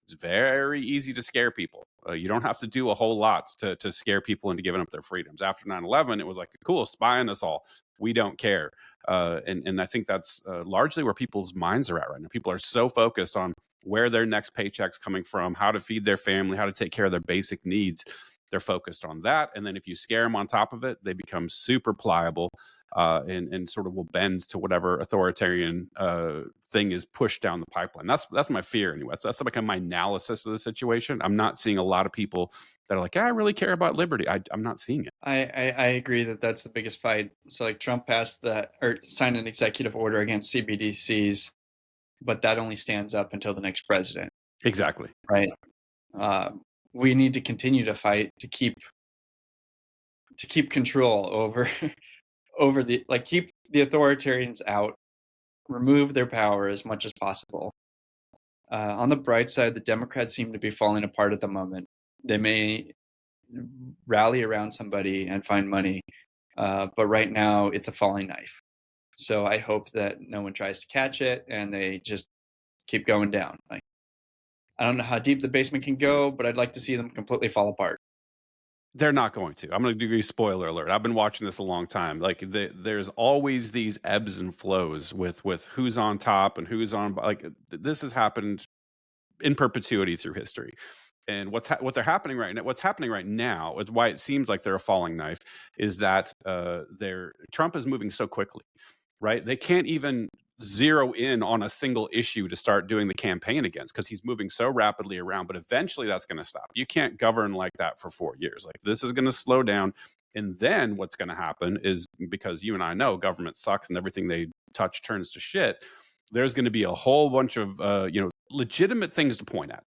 It's very easy to scare people. You don't have to do a whole lot to scare people into giving up their freedoms. After 9/11, it was like, cool, spy on us all. We don't care. And I think that's largely where people's minds are at right now. People are so focused on where their next paycheck's coming from, how to feed their family, how to take care of their basic needs. They're focused on that. And then if you scare them on top of it, they become super pliable, and sort of will bend to whatever authoritarian thing is pushed down the pipeline. That's my fear anyway. That's like my analysis of the situation. I'm not seeing a lot of people that are like, I really care about liberty. I'm not seeing it. I agree that that's the biggest fight. So like Trump passed that or signed an executive order against CBDCs, but that only stands up until the next president, Exactly. right? We need to continue to fight to keep control over keep the authoritarians out, remove their power as much as possible. On the bright side, the Democrats seem to be falling apart at the moment. They may rally around somebody and find money, but right now it's a falling knife. So I hope that no one tries to catch it and they just keep going down. Like, I don't know how deep the basement can go, but I'd like to see them completely fall apart. They're not going to. I'm going to give you a spoiler alert. I've been watching this a long time. Like there's always these ebbs and flows with who's on top and who's on. Like this has happened in perpetuity through history. And what's happening right now? What's happening right now? Why it seems like they're a falling knife is that Trump is moving so quickly, right? They can't even zero in on a single issue to start doing the campaign against because he's moving so rapidly around. But eventually, that's going to stop. You can't govern like that for 4 years. Like this is going to slow down. And then what's going to happen is because you and I know government sucks and everything they touch turns to shit. There's going to be a whole bunch of legitimate things to point at.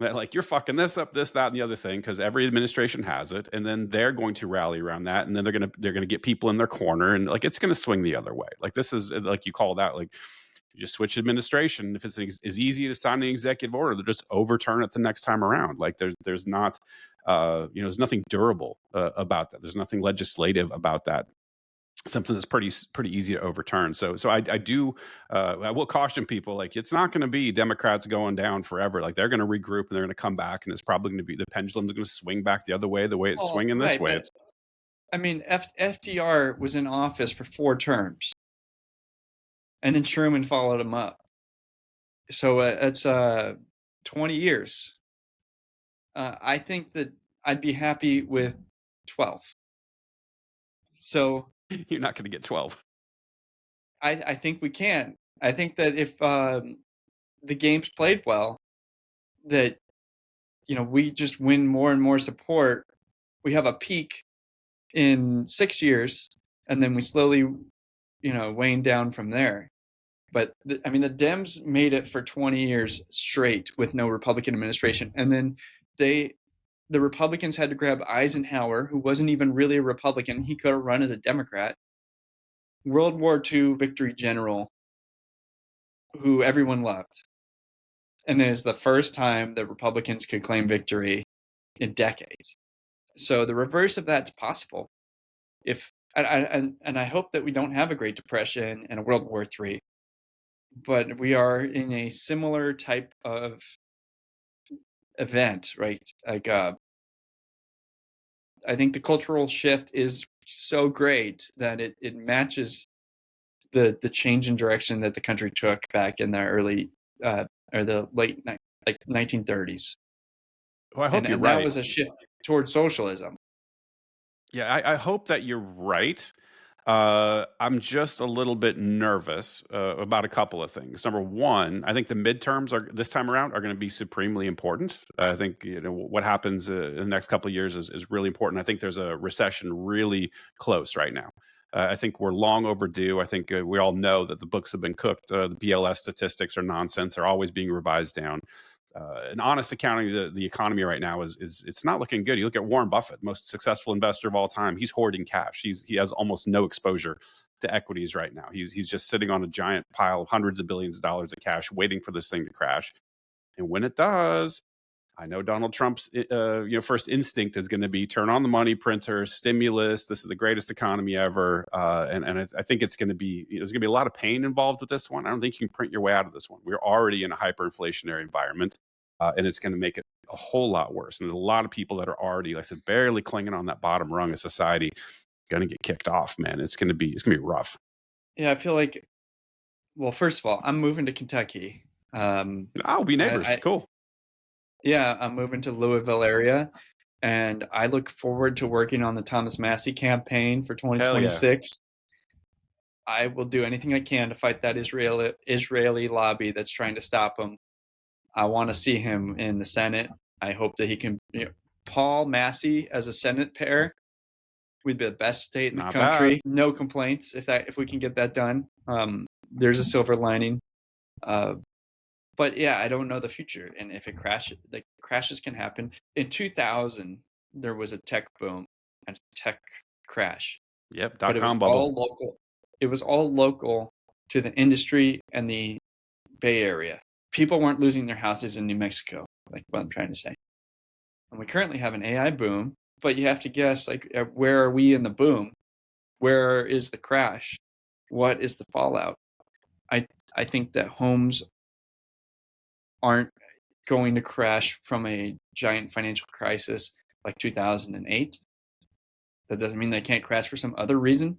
That like you're fucking this up, this, that, and the other thing, because every administration has it, and then they're going to rally around that, and then they're gonna get people in their corner, and like it's gonna swing the other way. Like this is like you call that like you just switch administration. If it's as easy to sign an executive order, they'll just overturn it the next time around. Like there's not there's nothing durable about that. There's nothing legislative about that. something that's pretty easy to overturn. So I do I will caution people, like, it's not going to be Democrats going down forever. Like, they're going to regroup and they're going to come back, and it's probably going to be the pendulum's going to swing back the way it's Oh, swinging this right, way. but It's I mean, FDR was in office for 4 terms, and then Truman followed him up. So it's 20 years. I think that I'd be happy with 12. So you're not going to get 12. I think we can. I think that if the game's played well, that we just win more and more support. We have a peak in 6 years, and then we slowly, wane down from there. But I mean, the Dems made it for 20 years straight with no Republican administration, and then the Republicans had to grab Eisenhower, who wasn't even really a Republican. He could have run as a Democrat. World War II victory general, who everyone loved, and it is the first time that Republicans could claim victory in decades. So the reverse of that's possible. If and I hope that we don't have a Great Depression and a World War III, but we are in a similar type of event, right? Like I think the cultural shift is so great that it matches the change in direction that the country took back in the early or the late like 1930s, Well, I hope you're and that right. was a shift towards socialism. Yeah, I hope that you're right. I'm just a little bit nervous about a couple of things. Number one, I think the midterms are this time around are going to be supremely important. I think what happens in the next couple of years is really important. I think there's a recession really close right now. I think we're long overdue. I think we all know that the books have been cooked. The BLS statistics are nonsense. They're always being revised down. An honest accounting of the economy right now is it's not looking good. You look at Warren Buffett, most successful investor of all time. He's hoarding cash. He has almost no exposure to equities right now. He's just sitting on a giant pile of hundreds of billions of dollars of cash, waiting for this thing to crash. And when it does, I know Donald Trump's first instinct is going to be turn on the money printer, stimulus. This is the greatest economy ever, and I think it's going to be there's going to be a lot of pain involved with this one. I don't think you can print your way out of this one. We're already in a hyperinflationary environment, and it's going to make it a whole lot worse. And there's a lot of people that are already, like I said, barely clinging on that bottom rung of society, going to get kicked off. Man, it's going to be rough. Yeah, I feel like, well, first of all, I'm moving to Kentucky. I'll be neighbors. I Cool. Yeah, I'm moving to Louisville area, and I look forward to working on the Thomas Massey campaign for Hell yeah. 2026. I will do anything I can to fight that Israeli lobby that's trying to stop him. I want to see him in the Senate. I hope that he can. Paul Massey as a Senate pair, we'd be the best state in the Not bad. country. No complaints if we can get that done. There's a silver lining. But yeah, I don't know the future, and if it crashes, like crashes can happen. In 2000, there was a tech boom and a tech crash, Yep. but Dot it was com bubble. all local. It was all local to the industry and the Bay Area. People weren't losing their houses in New Mexico, like what I'm trying to say. And we currently have an AI boom, but you have to guess, like, where are we in the boom? Where is the crash? What is the fallout? I think that homes aren't going to crash from a giant financial crisis like 2008. That doesn't mean they can't crash for some other reason.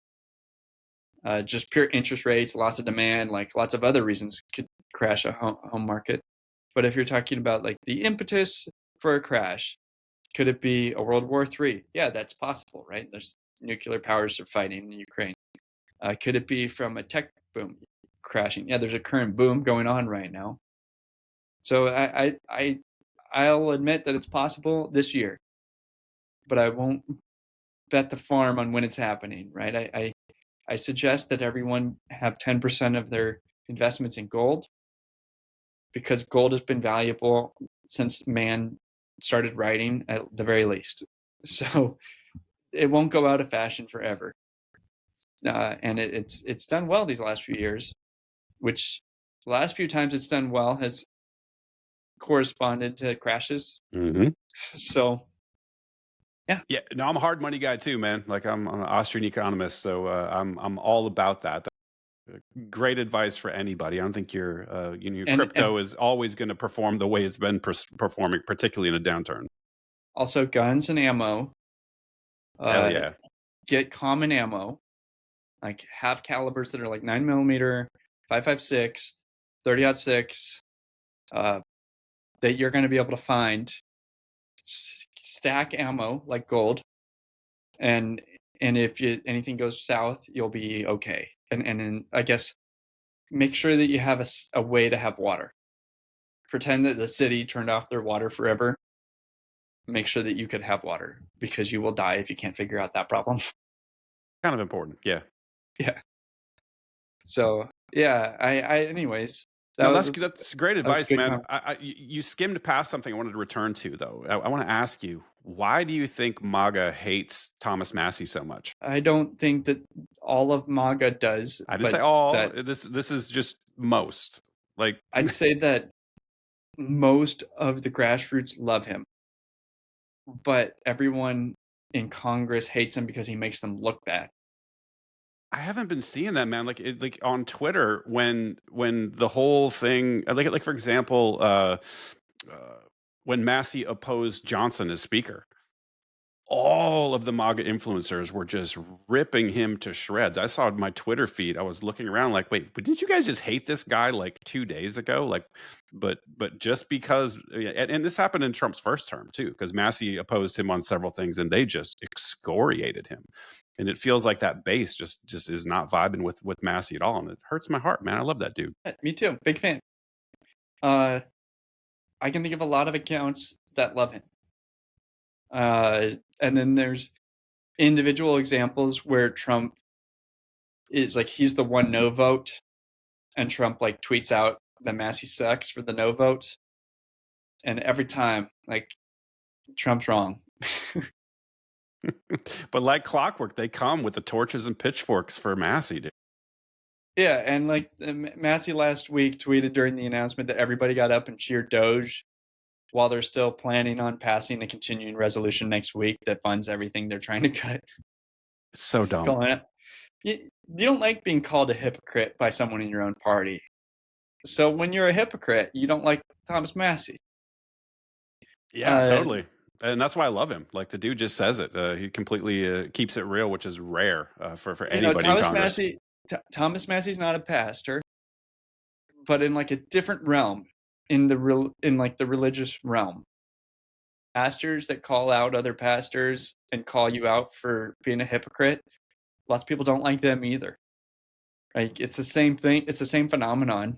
Just pure interest rates, loss of demand, like lots of other reasons could crash a home market. But if you're talking about like the impetus for a crash, could it be a World War III? Yeah, that's possible, right? There's nuclear powers are fighting in Ukraine. Could it be from a tech boom crashing? Yeah, there's a current boom going on right now. So I'll admit that it's possible this year, but I won't bet the farm on when it's happening, right? I suggest that everyone have 10% of their investments in gold, because gold has been valuable since man started writing, at the very least. So it won't go out of fashion forever. And it's done well these last few years, which the last few times it's done well has corresponded to crashes. Mm-hmm. So Yeah, Yeah, no, I'm a hard money guy too, man. Like I'm an Austrian economist, so I'm all about that. Great advice for anybody. I don't think your and crypto is always going to perform the way it's been performing, particularly in a downturn. also guns and ammo. Hell Uh, yeah. get common ammo, like have calibers that are like 9 mm, 5.56, 30-06, uh, that you're going to be able to find. Stack ammo like gold, and if anything goes south, you'll be okay. And then I guess make sure that you have a way to have water. Pretend that the city turned off their water forever. Make sure that you could have water because you will die if you can't figure out that problem. Kind of important. Yeah. Yeah. So yeah, anyways, that No, was that's great that was advice, a good man. comment. You skimmed past something I wanted to return to, though. I want to ask you, why do you think MAGA hates Thomas Massey so much? I don't think that all of MAGA does, I didn't say but all. that This is just most. Like, I'd say that most of the grassroots love him, but everyone in Congress hates him because he makes them look bad. I haven't been seeing that, man. Like on Twitter when the whole thing, like for example, uh, when Massey opposed Johnson as speaker, all of the MAGA influencers were just ripping him to shreds. I saw my Twitter feed. I was looking around like, wait, but didn't you guys just hate this guy like 2 days ago? Like, but just because, yeah, and this happened in Trump's first term too, because Massey opposed him on several things, and they just excoriated him. And it feels like that base just is not vibing with Massey at all, and it hurts my heart, man. I love that dude. Me too, big fan. Uh, I can think of a lot of accounts that love him. And then there's individual examples where Trump is like he's the one no vote, and Trump like tweets out that Massey sucks for the no vote, and every time like Trump's wrong. But like clockwork, they come with the torches and pitchforks for Massey, dude. Yeah, and like Massey last week tweeted during the announcement that everybody got up and cheered Doge while they're still planning on passing a continuing resolution next week that funds everything they're trying to cut. It's so dumb. Calling it. You don't like being called a hypocrite by someone in your own party. So when you're a hypocrite, you don't like Thomas Massey. Yeah, Uh, totally. And that's why I love him. Like the dude just says it. He completely keeps it real, which is rare for anybody in Congress. Thomas Massey's not a pastor, but in like a different realm, in the in like the religious realm. Pastors that call out other pastors and call you out for being a hypocrite, lots of people don't like them either. Like it's the same thing. It's the same phenomenon.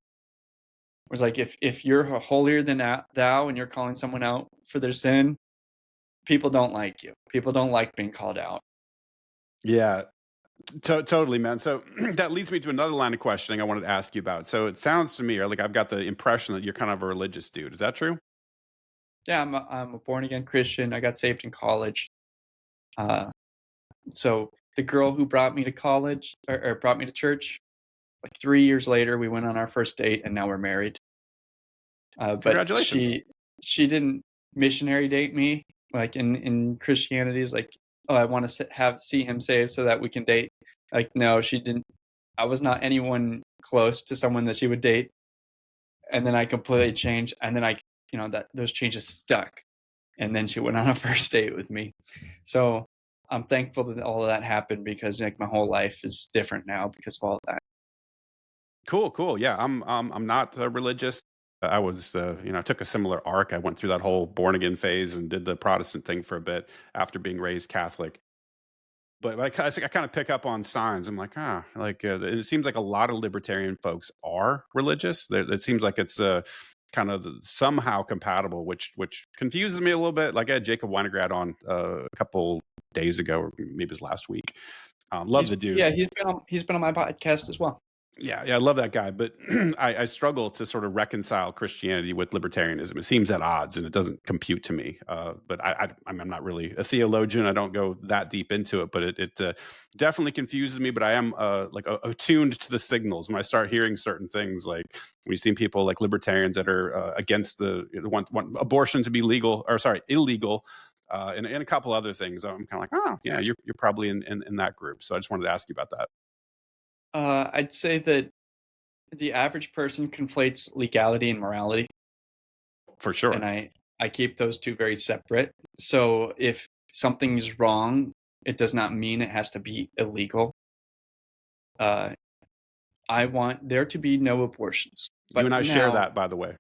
It's like if you're holier than thou and you're calling someone out for their sin, people don't like you. People don't like being called out. Yeah, totally, man. So that leads me to another line of questioning I wanted to ask you about. So it sounds to me, or like I've got the impression that you're kind of a religious dude. Is that true? Yeah, I'm a born again Christian. I got saved in college. Uh, so the girl who brought me to college or brought me to church, like 3 years later, we went on our first date, and now we're married. But Congratulations. she didn't missionary date me like in Christianity. Is like, oh, I want to see him saved so that we can date. Like, no, she didn't. I was not anyone close to someone that she would date. And then I completely changed, and then that those changes stuck. And then she went on a first date with me. So I'm thankful that all of that happened because like my whole life is different now because of all of that. Cool, cool. Yeah, I'm not religious. I was, I took a similar arc. I went through that whole born again phase and did the Protestant thing for a bit after being raised Catholic. But I kind of pick up on signs. I'm like, it seems like a lot of libertarian folks are religious. It seems like it's kind of somehow compatible, which confuses me a little bit. Like I had Jacob Weinegrat on a couple days ago, or maybe it was last week. Love the dude. He's been on my podcast as well. Yeah, I love that guy, but I struggle to sort of reconcile Christianity with libertarianism. It seems at odds, and it doesn't compute to me. But I'm not really a theologian. I don't go that deep into it, but it definitely confuses me. But I am attuned to the signals when I start hearing certain things. Like we've seen people like libertarians that are against want abortion to be legal, or sorry, illegal. and a couple other things. I'm kind of like, oh yeah, you're probably in that group. So I just wanted to ask you about that. I'd say that the average person conflates legality and morality, For and sure. I keep those two very separate. So if something's wrong, it does not mean it has to be illegal. Uh, I want there to be no abortions. You and But I share now, that, by the way.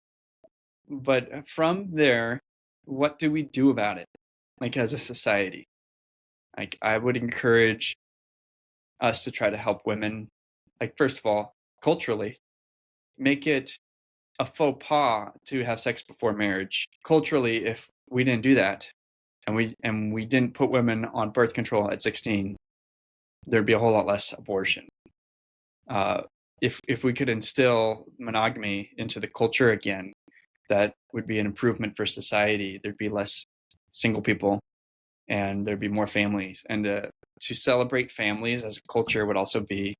but from there, what do we do about it? Like as a society, like I would encourage us to try to help women. Like first of all, culturally, make it a faux pas to have sex before marriage. Culturally, if we didn't do that, and we didn't put women on birth control at 16, there'd be a whole lot less abortion. Uh, if we could instill monogamy into the culture again, that would be an improvement for society. There'd be less single people, and there'd be more families. And to celebrate families as a culture would also be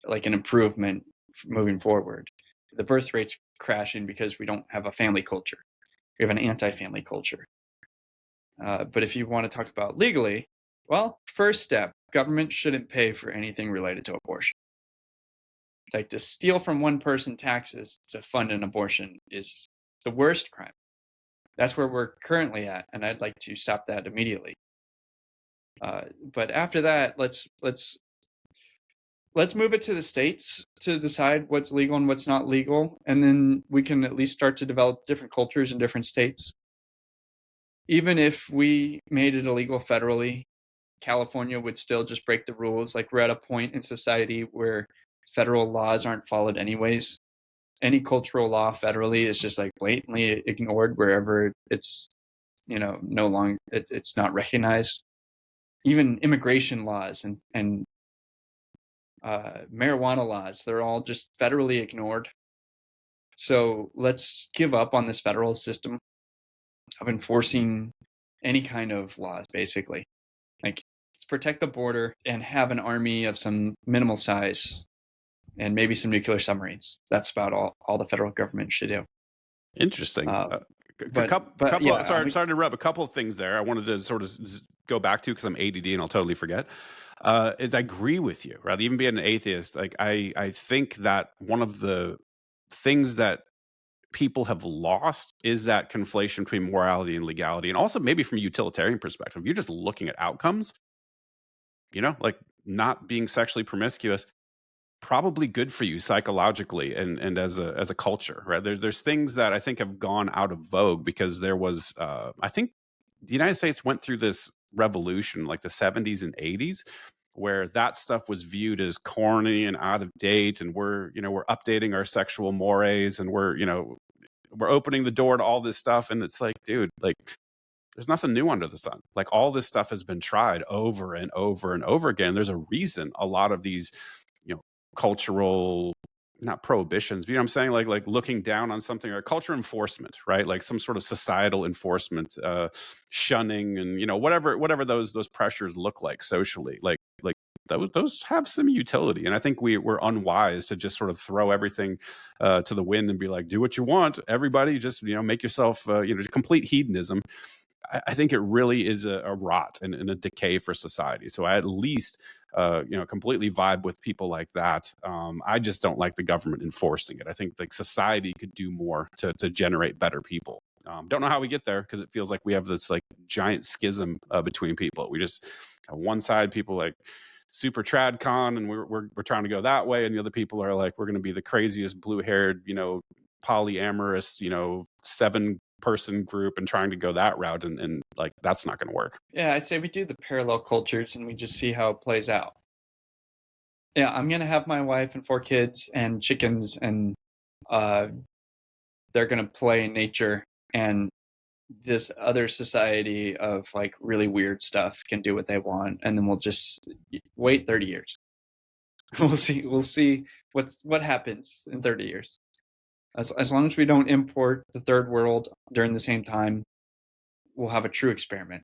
like an improvement moving forward. The birth rate's crashing because we don't have a family culture. We have an anti-family culture. But if you want to talk about legally, well, first step, government shouldn't pay for anything related to abortion. Like to steal from one person taxes to fund an abortion is the worst crime. That's where we're currently at, and I'd like to stop that immediately. But after that, let's move it to the states to decide what's legal and what's not legal, and then we can at least start to develop different cultures in different states. Even if we made it illegal federally, California would still just break the rules. Like we're at a point in society where federal laws aren't followed anyways. Any cultural law federally is just like blatantly ignored wherever it's no longer it's not recognized. Even immigration laws and marijuana laws, they're all just federally ignored. So let's give up on this federal system of enforcing any kind of laws, basically. Like, let's protect the border and have an army of some minimal size and maybe some nuclear submarines. That's about all the federal government should do. Interesting. Uh, A but couple. yeah, Sorry to interrupt. A couple of things there. I wanted to sort of go back to because I'm ADD and I'll totally forget. Is I agree with you. Right. Even being an atheist, like I think that one of the things that people have lost is that conflation between morality and legality, and also maybe from a utilitarian perspective. You're just looking at outcomes. Like not being sexually promiscuous probably good for you psychologically and as a culture, right? There's things that I think have gone out of vogue because there was I think the United States went through this revolution like the 70s and 80s where that stuff was viewed as corny and out of date, and we're updating our sexual mores, and we're opening the door to all this stuff, and it's like, dude, like there's nothing new under the sun. Like all this stuff has been tried over and over and over again. There's a reason a lot of these, cultural, not prohibitions, but you know what I'm saying? Like looking down on something, or culture enforcement, right? Like some sort of societal enforcement, shunning, and whatever those pressures look like socially. Like those have some utility, and I think we're unwise to just sort of throw everything to the wind and be like, do what you want, everybody, just make yourself complete hedonism. I think it really is a rot and a decay for society. So I at least, completely vibe with people like that. I just don't like the government enforcing it. I think like society could do more to generate better people. Don't know how we get there because it feels like we have this like giant schism between people. We just on one side, people like super trad con, and we're trying to go that way, and the other people are like, we're going to be the craziest blue haired, polyamorous, 7-person group, and trying to go that route, and like that's not going to work. yeah, I say we do the parallel cultures and we just see how it plays out. Yeah, I'm gonna have my wife and 4 kids and chickens, and uh, they're gonna play in nature, and this other society of like really weird stuff can do what they want, and then we'll just wait 30 years. We'll see what happens in 30 years. As long as we don't import the third world during the same time, we'll have a true experiment.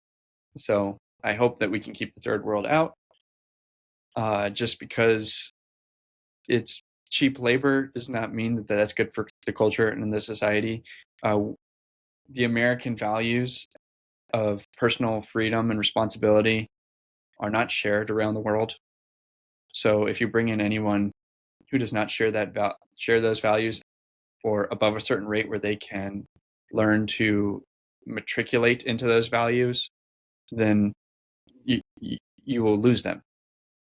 So I hope that we can keep the third world out, just because it's cheap labor does not mean that that's good for the culture and the society. Uh, the American values of personal freedom and responsibility are not shared around the world. So if you bring in anyone who does not share those values, or above a certain rate where they can learn to matriculate into those values, then you will lose them.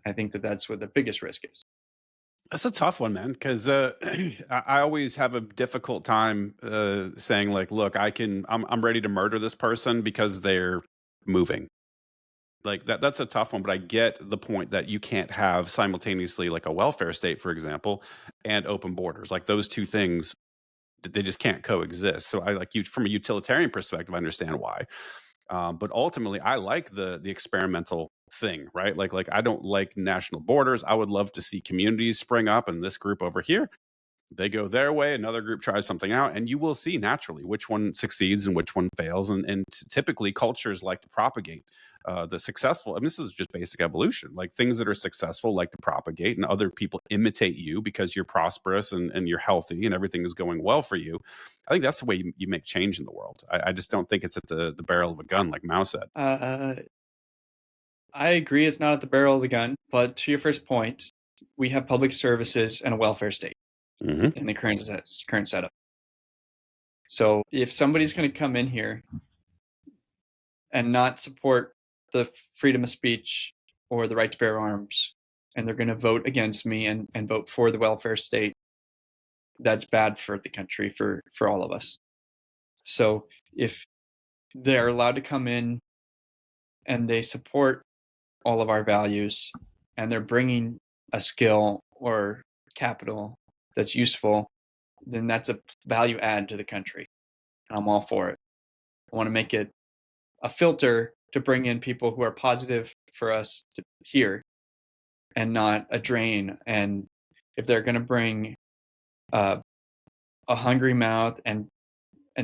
I think that's what the biggest risk is. That's a tough one, man, because I always have a difficult time saying like, look, I'm ready to murder this person because they're moving. Like that's a tough one, but I get the point that you can't have simultaneously like a welfare state, for example, and open borders. Like those two things, they just can't coexist. So I like you from a utilitarian perspective, I understand why. But ultimately, I like the experimental thing, right? Like I don't like national borders. I would love to see communities spring up, and this group over here, they go their way, another group tries something out, and you will see naturally which one succeeds and which one fails. And typically, cultures like to propagate the successful. And this is just basic evolution. Like things that are successful like to propagate, and other people imitate you because you're prosperous and you're healthy and everything is going well for you. I think that's the way you make change in the world. I just don't think it's at the barrel of a gun, like Mao said. I agree it's not at the barrel of the gun, but to your first point, we have public services and a welfare state Hmm. in the current setup. So if somebody's going to come in here and not support the freedom of speech or the right to bear arms, and they're going to vote against me and vote for the welfare state, that's bad for the country, for all of us. So if they're allowed to come in and they support all of our values and they're bringing a skill or capital that's useful, then that's a value add to the country. I'm all for it. I want to make it a filter to bring in people who are positive for us to hear, and not a drain. And if they're going to bring a hungry mouth and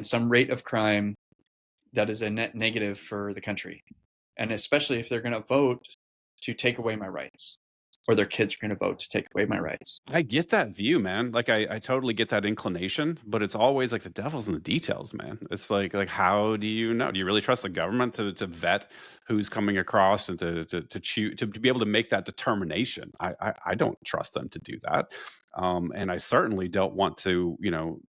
some rate of crime, that is a net negative for the country. And especially if they're going to vote to take away my rights, or their kids are going to vote to take away my rights. I get that view, man. Like I totally get that inclination, but it's always like the devil's in the details, man. It's like how do you know? Do you really trust the government to vet who's coming across and to choose to be able to make that determination? I don't trust them to do that. And I certainly don't want to,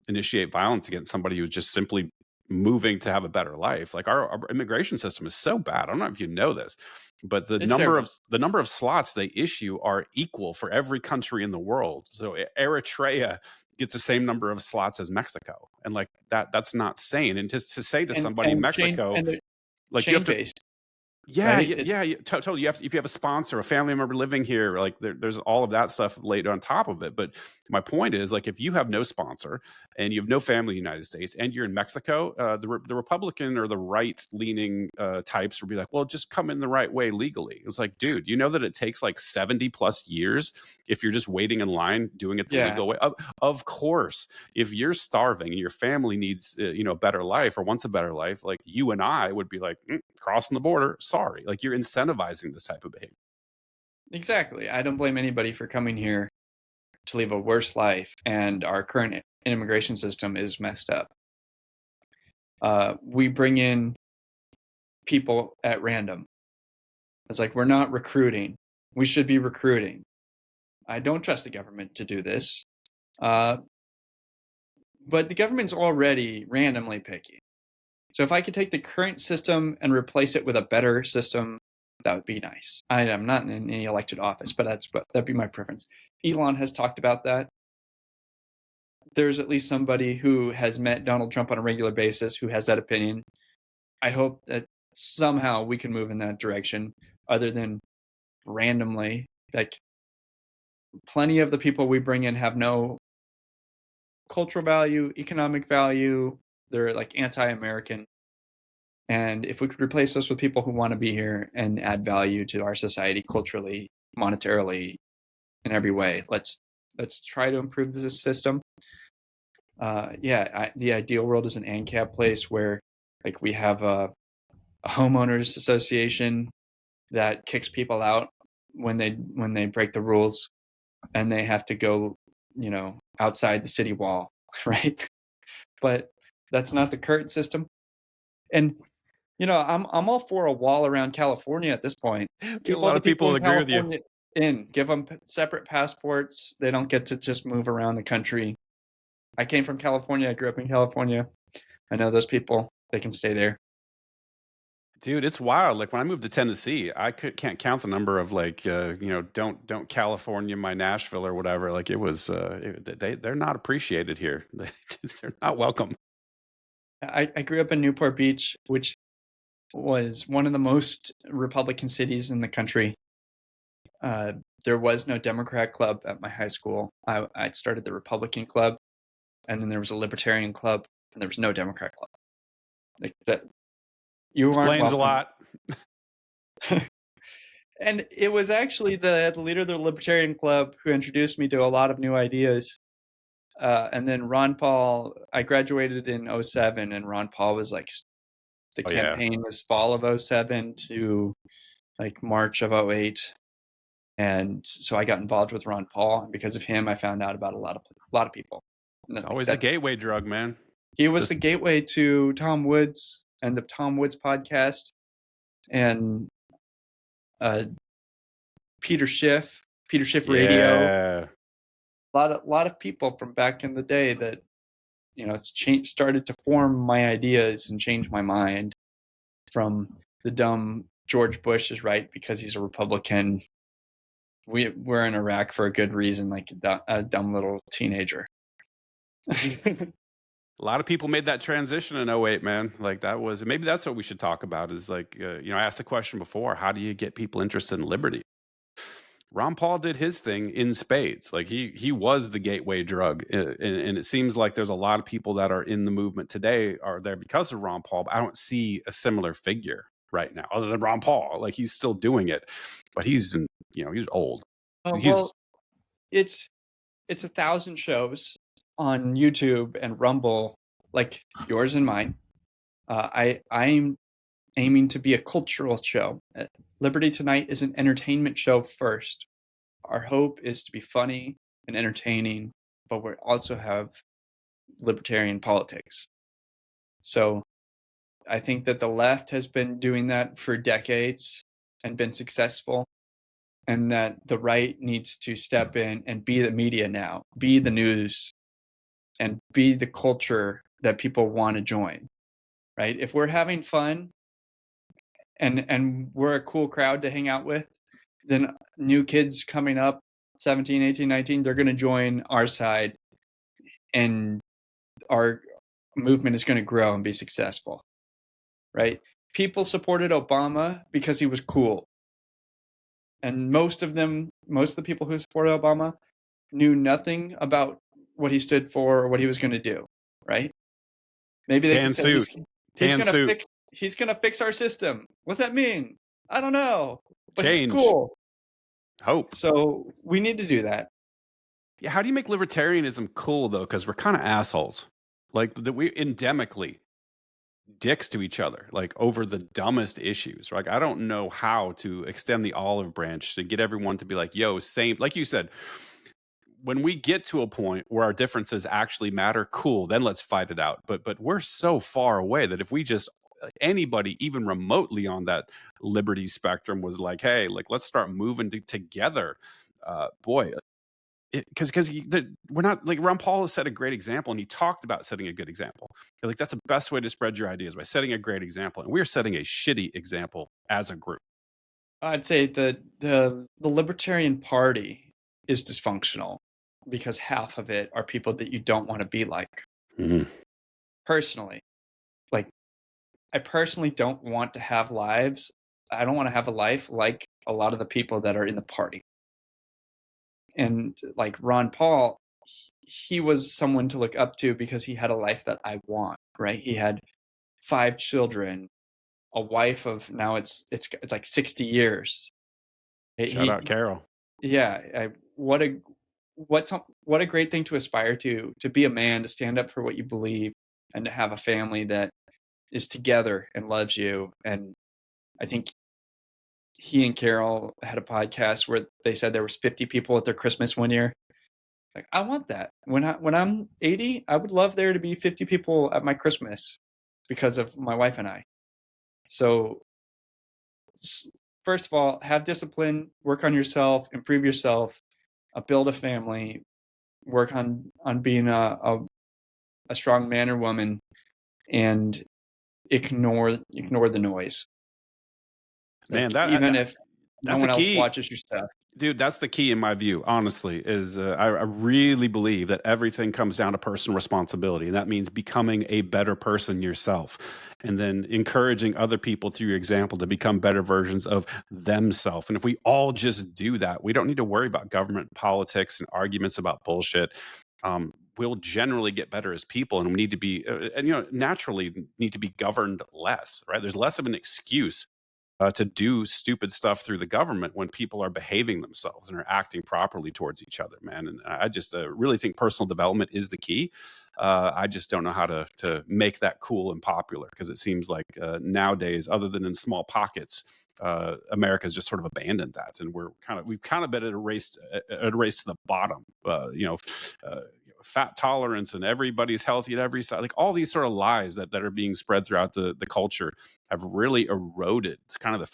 initiate violence against somebody who's just simply moving to have a better life. Like our immigration system is so bad. I don't know if you know this, but the It's number terrible. of the number of slots they issue are equal for every country in the world. So Eritrea gets the same number of slots as Mexico, and like that's not sane. And just to say to somebody in And Mexico, they're like you have chain to, based, yeah, right? yeah, yeah, totally. You have if you have a sponsor, a family member living here, like there's all of that stuff laid on top of it. But my point is, like, if you have no sponsor and you have no family in the United States, and you're in Mexico, the Republican or the right leaning types will be like, well, just come in the right way legally. It's like, dude, you know that it takes like 70+ years if you're just waiting in line doing it the Yeah, legal way. Of course, if you're starving and your family needs a better life or wants a better life, like you and I would be like, crossing the border, sorry, like you're incentivizing this type of behavior. exactly. I don't blame anybody for coming here to live a worse life, and our current immigration system is messed up. We bring in people at random. It's like we're not recruiting. We should be recruiting. I don't trust the government to do this, uh, but the government's already randomly picky. So if I could take the current system and replace it with a better system, that would be nice. I am not in any elected office, but that'd be my preference. Elon has talked about that. There's at least somebody who has met Donald Trump on a regular basis who has that opinion. I hope that somehow we can move in that direction, other than randomly. Like, plenty of the people we bring in have no cultural value, economic value. They're like anti-American. And if we could replace those with people who want to be here and add value to our society culturally, monetarily, in every way, let's try to improve this system. The ideal world is an ANCAP place where, like, we have a homeowners association that kicks people out when they break the rules, and they have to go, outside the city wall, right? But that's not the current system. And I'm all for a wall around California at this point. A Keep all lot the of people people in agree with you. California in. Give them separate passports. They don't get to just move around the country. I came from California. I grew up in California. I know those people. They can stay there. Dude, it's wild. Like when I moved to Tennessee, can't count the number of like don't California my Nashville or whatever. Like it was they're not appreciated here. They're not welcome. I grew up in Newport Beach, which was one of the most Republican cities in the country. Uh, there was no Democrat club at my high school. I started the Republican club, and then there was a Libertarian club, and there was no Democrat club. Like that, you aren't Explains a welcome. lot. And it was actually the leader of the Libertarian Club who introduced me to a lot of new ideas. And then Ron Paul, I graduated in 07, and Ron Paul was like, the Oh yeah. campaign was fall of 07 to like March of 08. And so I got involved with Ron Paul, and because of him, I found out about a lot of people. And It's then, like, always a gateway drug, man. he was Just the gateway to Tom Woods and the Tom Woods podcast, and uh, Peter Schiff, Peter Schiff Radio. yeah. Lot of people from back in the day that started to form my ideas and change my mind from the dumb George Bush is right because he's a Republican. We're in Iraq for a good reason, like a dumb little teenager. A lot of people made that transition in 08, man. Like that was maybe that's what we should talk about is like I asked the question before, how do you get people interested in liberty? Ron Paul did his thing in spades. Like he was the gateway drug, and it seems like there's a lot of people that are in the movement today are there because of Ron Paul. But I don't see a similar figure right now, other than Ron Paul. Like he's still doing it, but he's old. Well, He's it's 1,000 shows on YouTube and Rumble, like yours and mine. I'm aiming to be a cultural show. Liberty Tonight is an entertainment show first. Our hope is to be funny and entertaining, but we also have libertarian politics. So I think that the left has been doing that for decades and been successful, and that the right needs to step in and be the media now, be the news, and be the culture that people want to join, right? If we're having fun and we're a cool crowd to hang out with, then new kids coming up, 17, 18, 19, they're going to join our side, and our movement is going to grow and be successful, right? People supported Obama because he was cool. And most of the people who supported Obama knew nothing about what he stood for or what he was going to do, right? Maybe they tan could say suit, he's tan going to suit, fix our system. What's that mean? I don't know, but he's change, cool. hope. So we need to do that. Yeah, how do you make libertarianism cool though? Because we're kind of assholes. Like we endemically dicks to each other, like over the dumbest issues. Like I don't know how to extend the olive branch to get everyone to be like, "Yo, same." Like you said, when we get to a point where our differences actually matter, cool, then let's fight it out. But we're so far away that if we just anybody even remotely on that liberty spectrum was like, hey, like let's start moving together, boy, because we're not like Ron Paul has set a great example, and he talked about setting a good example. Like that's the best way to spread your ideas, by setting a great example, and we're setting a shitty example as a group. I'd say the Libertarian Party is dysfunctional because half of it are people that you don't want to be like. Mm-hmm. Personally, like I personally don't want to have lives. I don't want to have a life like a lot of the people that are in the party. And like Ron Paul, he was someone to look up to because he had a life that I want, right? He had 5 children, a wife of now it's like 60 years. Shout out Carol. Yeah, what a great thing to aspire to be a man, to stand up for what you believe, and to have a family that is together and loves you. And I think he and Carol had a podcast where they said there was 50 people at their Christmas one year. Like, I want that. When I'm 80, I would love there to be 50 people at my Christmas because of my wife and I. So, s- first of all, have discipline, work on yourself, improve yourself, build a family, work on being a strong man or woman, and ignore the noise. Man, Like even if no that's a one else key. watches your stuff. Dude, that's the key in my view, honestly, is I really believe that everything comes down to personal responsibility. And that means becoming a better person yourself and then encouraging other people through your example to become better versions of themselves. And if we all just do that, we don't need to worry about government politics and arguments about bullshit. We'll generally get better as people, and we need to be, and naturally need to be governed less, right? There's less of an excuse to do stupid stuff through the government when people are behaving themselves and are acting properly towards each other, man. And I just really think personal development is the key. I just don't know how to make that cool and popular because it seems like nowadays, other than in small pockets, America's just sort of abandoned that, and we've kind of been at a race to the bottom. Fat tolerance and everybody's healthy at every side, like all these sort of lies that are being spread throughout the culture have really eroded kind of the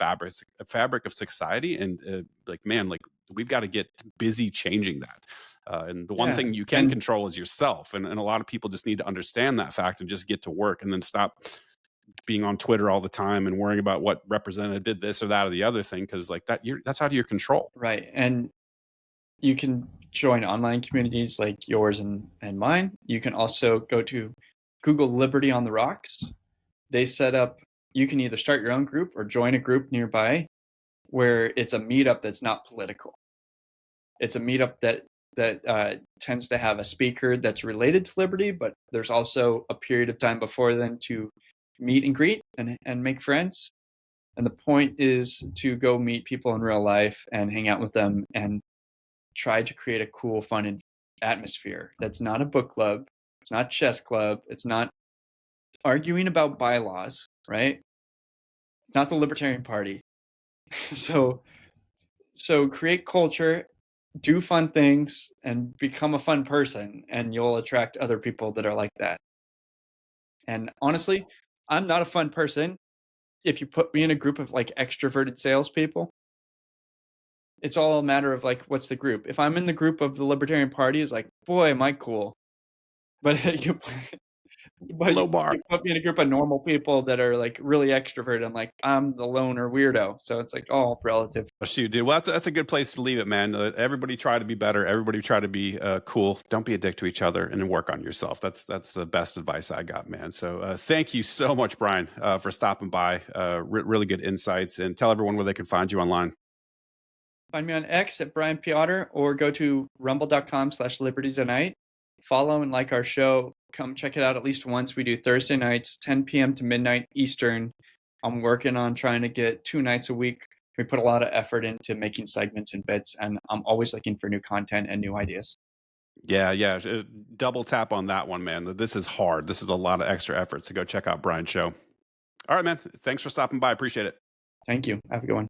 fabric of society. And like, man, like we've got to get busy changing that. And the one Yeah, thing you can and control is yourself. And a lot of people just need to understand that fact and just get to work and then stop being on Twitter all the time and worrying about what representative did this or that or the other thing. Cause like that's out of your control. right, and you can join online communities like yours and mine. You can also go to Google Liberty on the Rocks. They set up, you can either start your own group or join a group nearby where it's a meetup that's not political. It's a meetup that tends to have a speaker that's related to liberty, but there's also a period of time before then to meet and greet and make friends. And the point is to go meet people in real life and hang out with them and try to create a cool, fun atmosphere. That's not a book club. It's not chess club. It's not arguing about bylaws, right? It's not the Libertarian Party. so so create culture, do fun things, and become a fun person, and you'll attract other people that are like that. And honestly, I'm not a fun person. If you put me in a group of like extroverted salespeople, it's all a matter of like what's the group. If I'm in the group of the Libertarian Party, it's like, boy, am I cool. But but Low bar. you put me in a group of normal people that are like really extroverted. I'm like, I'm the loner weirdo. So it's like all relative. Oh, shoot, dude. Well, that's a good place to leave it, man. Everybody try to be better. Everybody try to be cool. Don't be a dick to each other, and then work on yourself. That's the best advice I got, man. So thank you so much, Brian, for stopping by. Really good insights, and tell everyone where they can find you online. Find me on X at Brian Peotter or go to rumble.com/Liberty Tonight. Follow and like our show. Come check it out at least once. We do Thursday nights, 10 p.m. to midnight Eastern. I'm working on trying to get 2 nights a week. We put a lot of effort into making segments and bits, and I'm always looking for new content and new ideas. Yeah, yeah. Double tap on that one, man. This is hard. This is a lot of extra effort. So go check out Brian's show. All right, man. Thanks for stopping by. Appreciate it. Thank you. Have a good one.